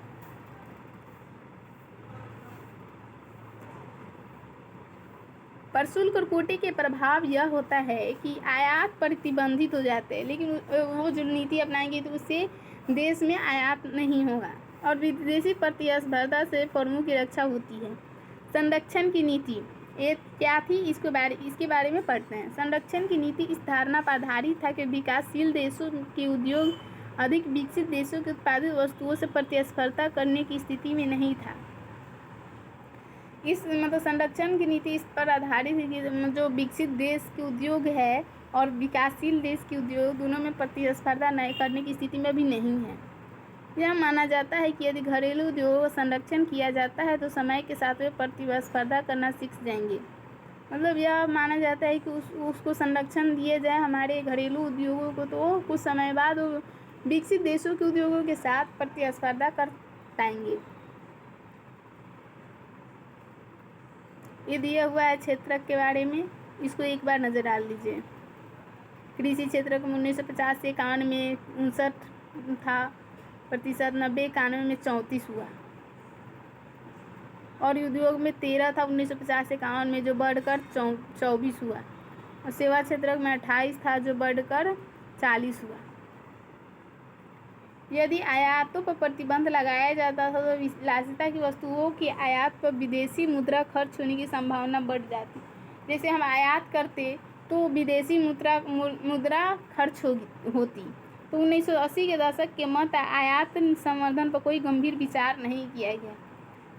प्रशुल्क और कोटे के प्रभाव यह होता है कि आयात प्रतिबंधित हो जाते हैं, लेकिन वो जो नीति अपनाएंगे तो उससे देश में आयात नहीं होगा और विदेशी प्रतिस्पर्धा से फर्मों की रक्षा होती है। संरक्षण की नीति ये क्या थी, इसके बारे में पढ़ते हैं। संरक्षण की नीति इस धारणा पर आधारित था कि विकासशील देशों के उद्योग अधिक विकसित देशों के उत्पादित वस्तुओं से प्रतिस्पर्धा करने की स्थिति में नहीं था। इस मतलब संरक्षण की नीति इस पर आधारित है कि जो विकसित देश के उद्योग है और विकासशील देश के उद्योग दोनों में प्रतिस्पर्धा नहीं करने की स्थिति में भी नहीं है। यह माना जाता है कि यदि घरेलू उद्योगों का संरक्षण किया जाता है तो समय के साथ वे प्रतिस्पर्धा करना सीख जाएंगे। मतलब यह माना जाता है कि उसको संरक्षण दिया जाए हमारे घरेलू उद्योगों को, तो कुछ समय बाद वो विकसित देशों के उद्योगों के साथ प्रतिस्पर्धा कर पाएंगे। ये दिया हुआ है क्षेत्रक के बारे में, इसको एक बार नज़र डाल लीजिए। कृषि क्षेत्र को 1950 से 51 में 59 था प्रतिशत, 90-91 में 34 हुआ और उद्योग में 13 था 1950 से 51 में, जो बढ़कर 24 हुआ और सेवा क्षेत्र में 28 था, जो बढ़कर 40 हुआ। यदि आयातों पर प्रतिबंध लगाया जाता था तो विलासिता की वस्तुओं की आयात पर विदेशी मुद्रा खर्च होने की संभावना बढ़ जाती। जैसे हम आयात करते तो विदेशी मुद्रा खर्च होती। तो 1980 के दशक के मध्य आयात संवर्धन पर कोई गंभीर विचार नहीं किया गया।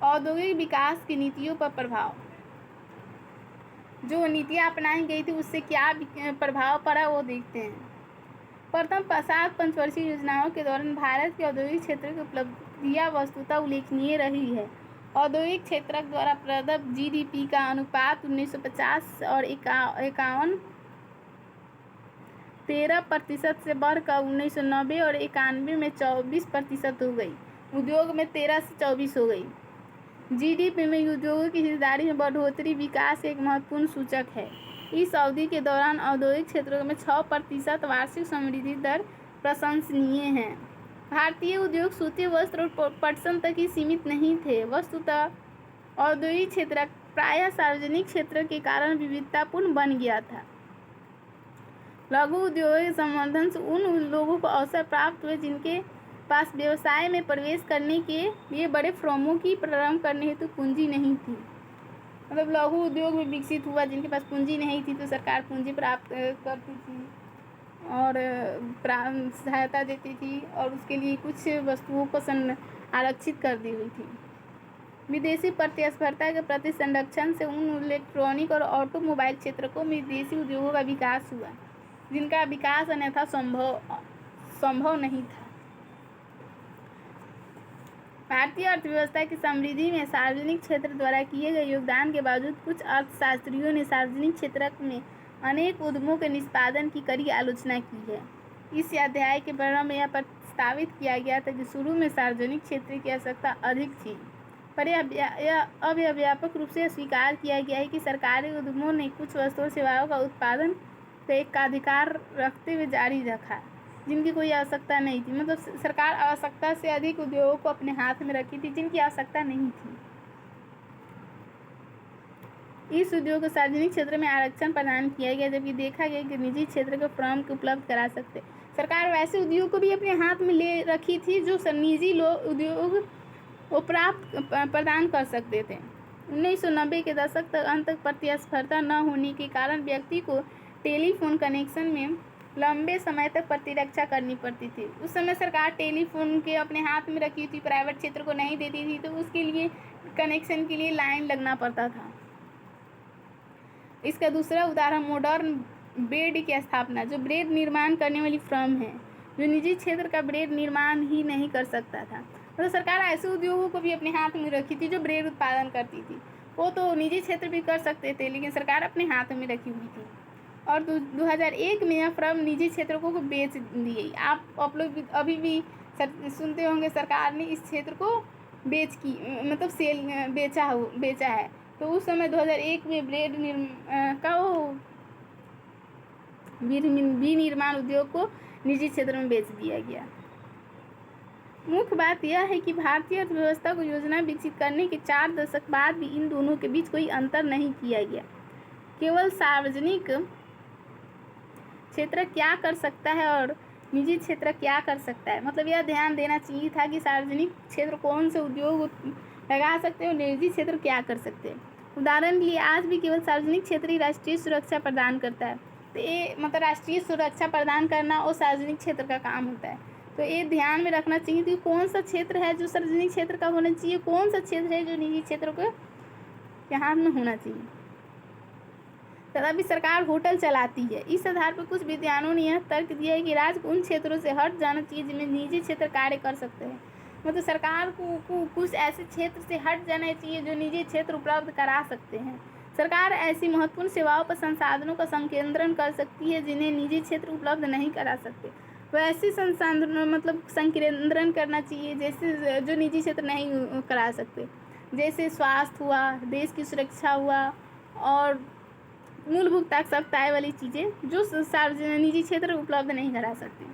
औद्योगिक विकास की नीतियों पर प्रभाव, जो नीतियाँ अपनाई गई थी उससे क्या प्रभाव पड़ा वो देखते हैं। प्रथम 7 पंचवर्षीय योजनाओं के दौरान भारत के औद्योगिक क्षेत्र की उपलब्धियाँ वस्तुतः उल्लेखनीय रही है। औद्योगिक क्षेत्र द्वारा प्रदत्त जीडीपी का अनुपात 1950 और 51 13% से बढ़कर 1990 और 91 में 24% हो गई। उद्योग में 13 से 24 हो गई। जीडीपी में उद्योगों की हिस्सेदारी में बढ़ोतरी विकास एक महत्वपूर्ण सूचक है। इस अवधि के दौरान औद्योगिक क्षेत्रों में 6% वार्षिक समृद्धि दर प्रशंसनीय है। भारतीय उद्योग सूती वस्त्र और पटसन तक ही सीमित नहीं थे। वस्तुतः औद्योगिक क्षेत्र प्रायः सार्वजनिक क्षेत्र के कारण विविधतापूर्ण बन गया था। लघु उद्योग के संवर्धन से उन लोगों को अवसर प्राप्त हुए जिनके पास व्यवसाय में प्रवेश करने के लिए बड़े फर्मों की प्रारंभ करने हेतु पूंजी नहीं थी। मतलब लघु उद्योग में विकसित हुआ, जिनके पास पूंजी नहीं थी तो सरकार पूंजी प्राप्त करती थी और सहायता देती थी और उसके लिए कुछ वस्तुओं को आरक्षित कर दी हुई थी। विदेशी प्रतिस्पर्धा के प्रति संरक्षण से उन इलेक्ट्रॉनिक और ऑटोमोबाइल क्षेत्रों में विदेशी उद्योगों का विकास हुआ जिनका विकास अन्यथा संभव नहीं था। भारतीय अर्थव्यवस्था की समृद्धि में सार्वजनिक क्षेत्र द्वारा किए गए योगदान के बावजूद कुछ अर्थशास्त्रियों ने सार्वजनिक क्षेत्र में अनेक उद्यमों के निष्पादन की कड़ी आलोचना की है। इस अध्याय के प्रारंभ में यह प्रस्तावित किया गया था कि शुरू में सार्वजनिक क्षेत्र की आवश्यकता अधिक थी, पर अब यह व्यापक रूप से स्वीकार किया गया है कि सरकारी उद्यमों ने कुछ वस्तुओं सेवाओं का उत्पादन का अधिकार रखते हुए जारी रखा। जिनकी कोई आवश्यकता नहीं थी। मतलब सरकार आवश्यकता से अधिक उद्योगों को अपने हाथ में रखी थी जिनकी आवश्यकता नहीं थी। इस उद्योग को सार्वजनिक क्षेत्र में आरक्षण प्रदान किया गया, जबकि देखा गया कि निजी क्षेत्र के फर्म को उपलब्ध करा सकते। सरकार वैसे उद्योग को भी अपने हाथ में ले रखी थी जो निजी उद्योग वो प्रदान कर सकते थे। 1990 के दशक तक अंत तक प्रतिस्पर्धा न होने के कारण व्यक्ति को टेलीफोन कनेक्शन में लंबे समय तक प्रतिरक्षा करनी पड़ती थी। उस समय सरकार टेलीफोन के अपने हाथ में रखी थी, प्राइवेट क्षेत्र को नहीं देती थी, तो उसके लिए कनेक्शन के लिए लाइन लगना पड़ता था। इसका दूसरा उदाहरण मॉडर्न ब्रेड की स्थापना, जो ब्रेड निर्माण करने वाली फर्म है, जो निजी क्षेत्र का ब्रेड निर्माण ही नहीं कर सकता था। तो सरकार ऐसे उद्योगों को भी अपने हाथ में रखी थी जो ब्रेड उत्पादन करती थी। वो तो निजी क्षेत्र भी कर सकते थे, लेकिन सरकार अपने हाथ में रखी हुई थी। और 2001 में यह फर्म निजी क्षेत्रों को बेच दी गई। आप लोग अभी भी सुनते होंगे सरकार ने इस क्षेत्र को मतलब बेचा है। तो उस समय 2001 में ब्रेड विनिर्माण उद्योग को निजी क्षेत्र में बेच दिया गया। मुख्य बात यह है कि भारतीय अर्थव्यवस्था को योजना विकसित करने के 4 दशक बाद भी इन दोनों के बीच कोई अंतर नहीं किया गया। केवल सार्वजनिक क्षेत्र क्या कर सकता है और निजी क्षेत्र क्या कर सकता है। मतलब यह ध्यान देना चाहिए था कि सार्वजनिक क्षेत्र कौन से उद्योग लगा सकते हैं और निजी क्षेत्र क्या कर सकते हैं। उदाहरण के लिए आज भी केवल सार्वजनिक क्षेत्र ही राष्ट्रीय सुरक्षा प्रदान करता है। तो ये मतलब राष्ट्रीय सुरक्षा प्रदान करना और सार्वजनिक क्षेत्र का काम होता है। तो ये ध्यान में रखना चाहिए कि कौन सा क्षेत्र है जो सार्वजनिक क्षेत्र का होना चाहिए, कौन सा क्षेत्र है जो निजी क्षेत्र के हाथ में होना चाहिए। तथापि सरकार होटल चलाती है। इस आधार पर कुछ विद्वानों ने यह तर्क दिया है कि राज्य को उन क्षेत्रों से हट जाना चाहिए जिनमें निजी क्षेत्र कार्य कर सकते हैं। मतलब सरकार को कुछ ऐसे क्षेत्र से हट जाना चाहिए जो निजी क्षेत्र उपलब्ध करा सकते हैं। सरकार ऐसी महत्वपूर्ण सेवाओं पर संसाधनों का संकेंद्रण कर सकती है जिन्हें निजी क्षेत्र उपलब्ध नहीं करा सकते। वैसे संसाधन मतलब संकेंद्रण करना चाहिए जैसे जो निजी क्षेत्र नहीं करा सकते, जैसे स्वास्थ्य हुआ, देश की सुरक्षा हुआ और मूलभूत आवश्यकताएं वाली चीज़ें जो सार्वजनिक निजी क्षेत्र उपलब्ध नहीं करा सकते।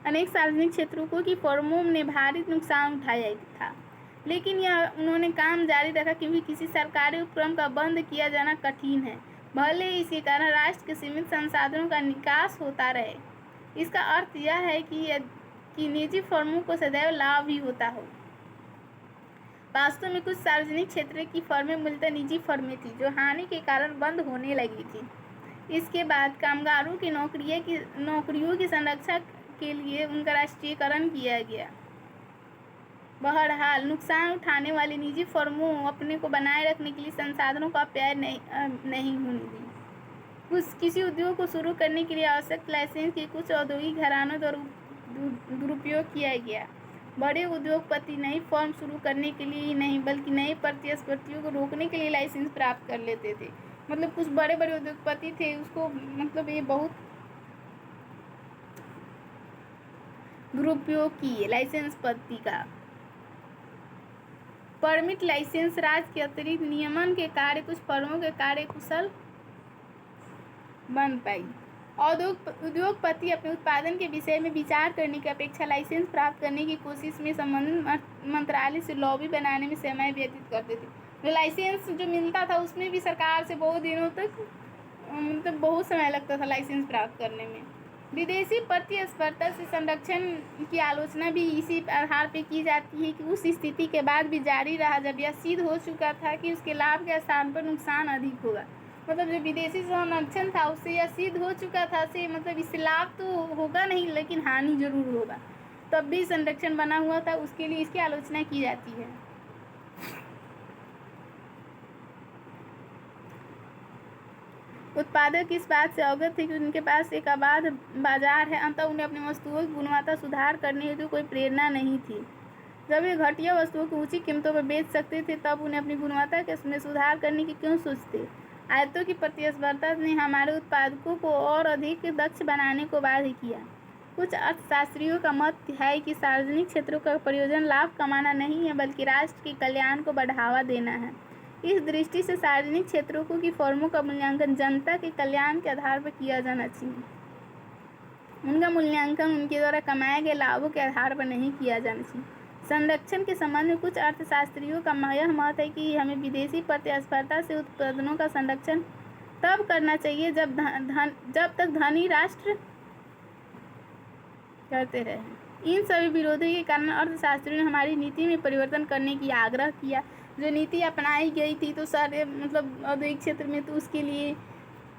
अनेक सार्वजनिक क्षेत्रों की फर्मों ने भारी नुकसान उठाया था, लेकिन यह उन्होंने काम जारी रखा क्योंकि किसी सरकारी उपक्रम का बंद किया जाना कठिन है, भले ही इसके कारण राष्ट्र के सीमित संसाधनों का निकास होता रहे। इसका अर्थ यह है कि निजी फर्मों को सदैव लाभ ही होता हो। वास्तव में कुछ सार्वजनिक क्षेत्र की फर्में मूलतः निजी फर्में थीं जो हानि के कारण बंद होने लगी थी। इसके बाद कामगारों की नौकरियों की संरक्षा के लिए उनका राष्ट्रीयकरण किया गया। बहरहाल नुकसान उठाने वाली निजी फर्मों अपने को बनाए रखने के लिए संसाधनों का अपव्यय नहीं होने दी। किसी उद्योग को शुरू करने के लिए आवश्यक लाइसेंस के कुछ औद्योगिक घरानों द्वारा दुरुपयोग किया गया। बड़े उद्योगपति नई फर्म शुरू करने के लिए ही नहीं बल्कि नए प्रतिस्पर्धियों को रोकने के लिए लाइसेंस प्राप्त कर लेते थे। मतलब कुछ बड़े बड़े उद्योगपति थे उसको मतलब ये बहुत दुरुपयोग किए लाइसेंस पद्धति का। परमिट लाइसेंस राज्य के अतिरिक्त नियमन के कार्य कुछ फर्मों के कार्य कुशल बन पाई। उद्योगपति अपने उत्पादन के विषय में विचार करने की अपेक्षा लाइसेंस प्राप्त करने की कोशिश में संबंधित मंत्रालय से लॉबी बनाने में समय व्यतीत करते थे। जो लाइसेंस जो मिलता था उसमें भी सरकार से बहुत दिनों तक मतलब बहुत समय लगता था लाइसेंस प्राप्त करने में। विदेशी प्रतिस्पर्धा से संरक्षण की आलोचना भी इसी आधार पर की जाती है कि उस स्थिति के बाद भी जारी रहा जब यह सिद्ध हो चुका था कि उसके लाभ के स्थान पर नुकसान अधिक होगा। मतलब जो विदेशी संरक्षण था उससे यह सिद्ध हो चुका था से मतलब इससे लाभ तो होगा नहीं लेकिन हानि जरूर होगा, तब भी संरक्षण बना हुआ था, उसके लिए इसकी आलोचना की जाती है। उत्पादक इस बात से अवगत थे कि उनके पास एक अबाध बाजार है, अतः उन्हें अपनी वस्तुओं की गुणवत्ता सुधार करने हेतु कोई प्रेरणा नहीं थी। जब वे घटिया वस्तुओं को ऊंची कीमतों पर बेच सकते थे तब उन्हें अपनी गुणवत्ता में सुधार करने की क्यों सोचते। आयतों की प्रतिस्पर्धा ने हमारे उत्पादकों को और अधिक दक्ष बनाने को बाध्य किया। कुछ अर्थशास्त्रियों का मत है कि सार्वजनिक क्षेत्रों का प्रयोजन लाभ कमाना नहीं है बल्कि राष्ट्र के कल्याण को बढ़ावा देना है। इस दृष्टि से सार्वजनिक क्षेत्रों की फर्मों का मूल्यांकन जनता के कल्याण के आधार पर किया जाना चाहिए। उनका मूल्यांकन उनके द्वारा कमाए गए लाभों के आधार पर नहीं किया जाना चाहिए। संरक्षण के संबंध में कुछ अर्थशास्त्रियों का यह मत है कि हमें विदेशी प्रतिस्पर्धा से उत्पादनों का संरक्षण तब करना चाहिए जब तक धनी राष्ट्र करते रहे। इन सभी विरोधों के कारण अर्थशास्त्रियों ने हमारी नीति में परिवर्तन करने की आग्रह किया। जो नीति अपनाई गई थी तो सारे मतलब औद्योगिक क्षेत्र में, तो उसके लिए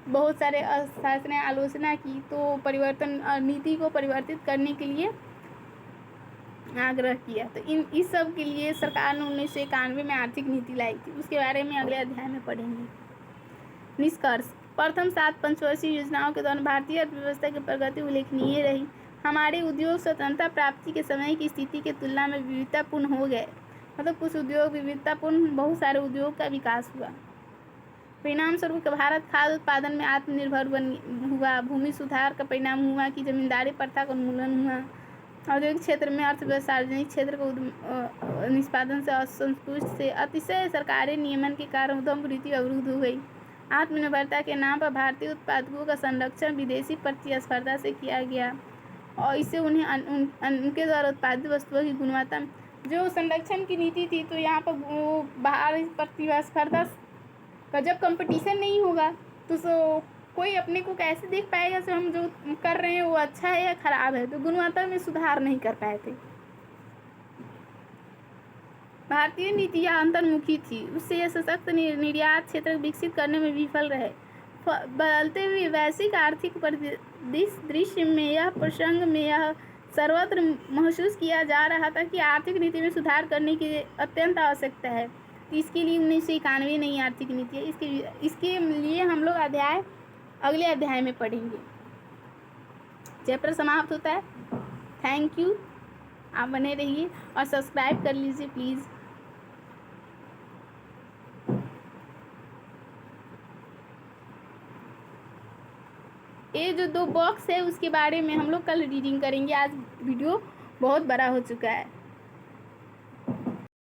बहुत सारे अर्थशास्त्र ने आलोचना की, तो परिवर्तन नीति को परिवर्तित करने के लिए आग्रह किया। तो इस सब के लिए सरकार ने 1991 में आर्थिक नीति लाई थी। उसके बारे में अगले अध्याय में पढ़ेंगे। निष्कर्ष: प्रथम 7 पंचवर्षीय योजनाओं के दौरान भारतीय अर्थव्यवस्था की प्रगति उल्लेखनीय रही। हमारे उद्योग स्वतंत्रता प्राप्ति के समय की स्थिति की तुलना में विविधतापूर्ण हो गए। मतलब कुछ उद्योग विविधतापूर्ण, बहुत सारे उद्योग का विकास हुआ। परिणाम स्वरूप भारत खाद्य उत्पादन में आत्मनिर्भर हुआ। भूमि सुधार का परिणाम हुआ कि जमींदारी प्रथा का उन्मूलन हुआ। औद्योगिक क्षेत्र में अर्थव्यवस्था सार्वजनिक क्षेत्र को निष्पादन से असंतुष्ट से अतिशय सरकारी नियमन के कारण उद्यम वृत्ति अवरुद्ध हो गई। आत्मनिर्भरता के नाम पर भारतीय उत्पादकों का संरक्षण विदेशी प्रतिस्पर्धा से किया गया और इससे उनके द्वारा उत्पादित वस्तुओं की गुणवत्ता जो संरक्षण की नीति थी, तो यहाँ पर वो बाहर प्रतिस्पर्धा का जब कंपटीशन नहीं होगा तो कोई अपने को कैसे देख पाएगा कि हम जो कर रहे हैं वो अच्छा है या खराब है। तो गुणवत्ता में सुधार नहीं कर पाए थे। भारतीय नीतियाँ अंतर्मुखी थी, उससे यह सशक्त निर्यात क्षेत्र विकसित करने में विफल रहे। बदलते हुए वैश्विक आर्थिक परिदृश्य में यह प्रसंग में यह सर्वत्र महसूस किया जा रहा था कि आर्थिक नीति में सुधार करने की अत्यंत आवश्यकता है। इसके लिए 1991 नई आर्थिक नीति है। इसके लिए हम लोग अगले अध्याय में पढ़ेंगे। चैप्टर समाप्त होता है। Thank you. आप बने रहिए और सब्सक्राइब कर लीजिए प्लीज़। ये जो 2 बॉक्स है उसके बारे में हम लोग कल रीडिंग करेंगे। आज वीडियो बहुत बड़ा हो चुका है।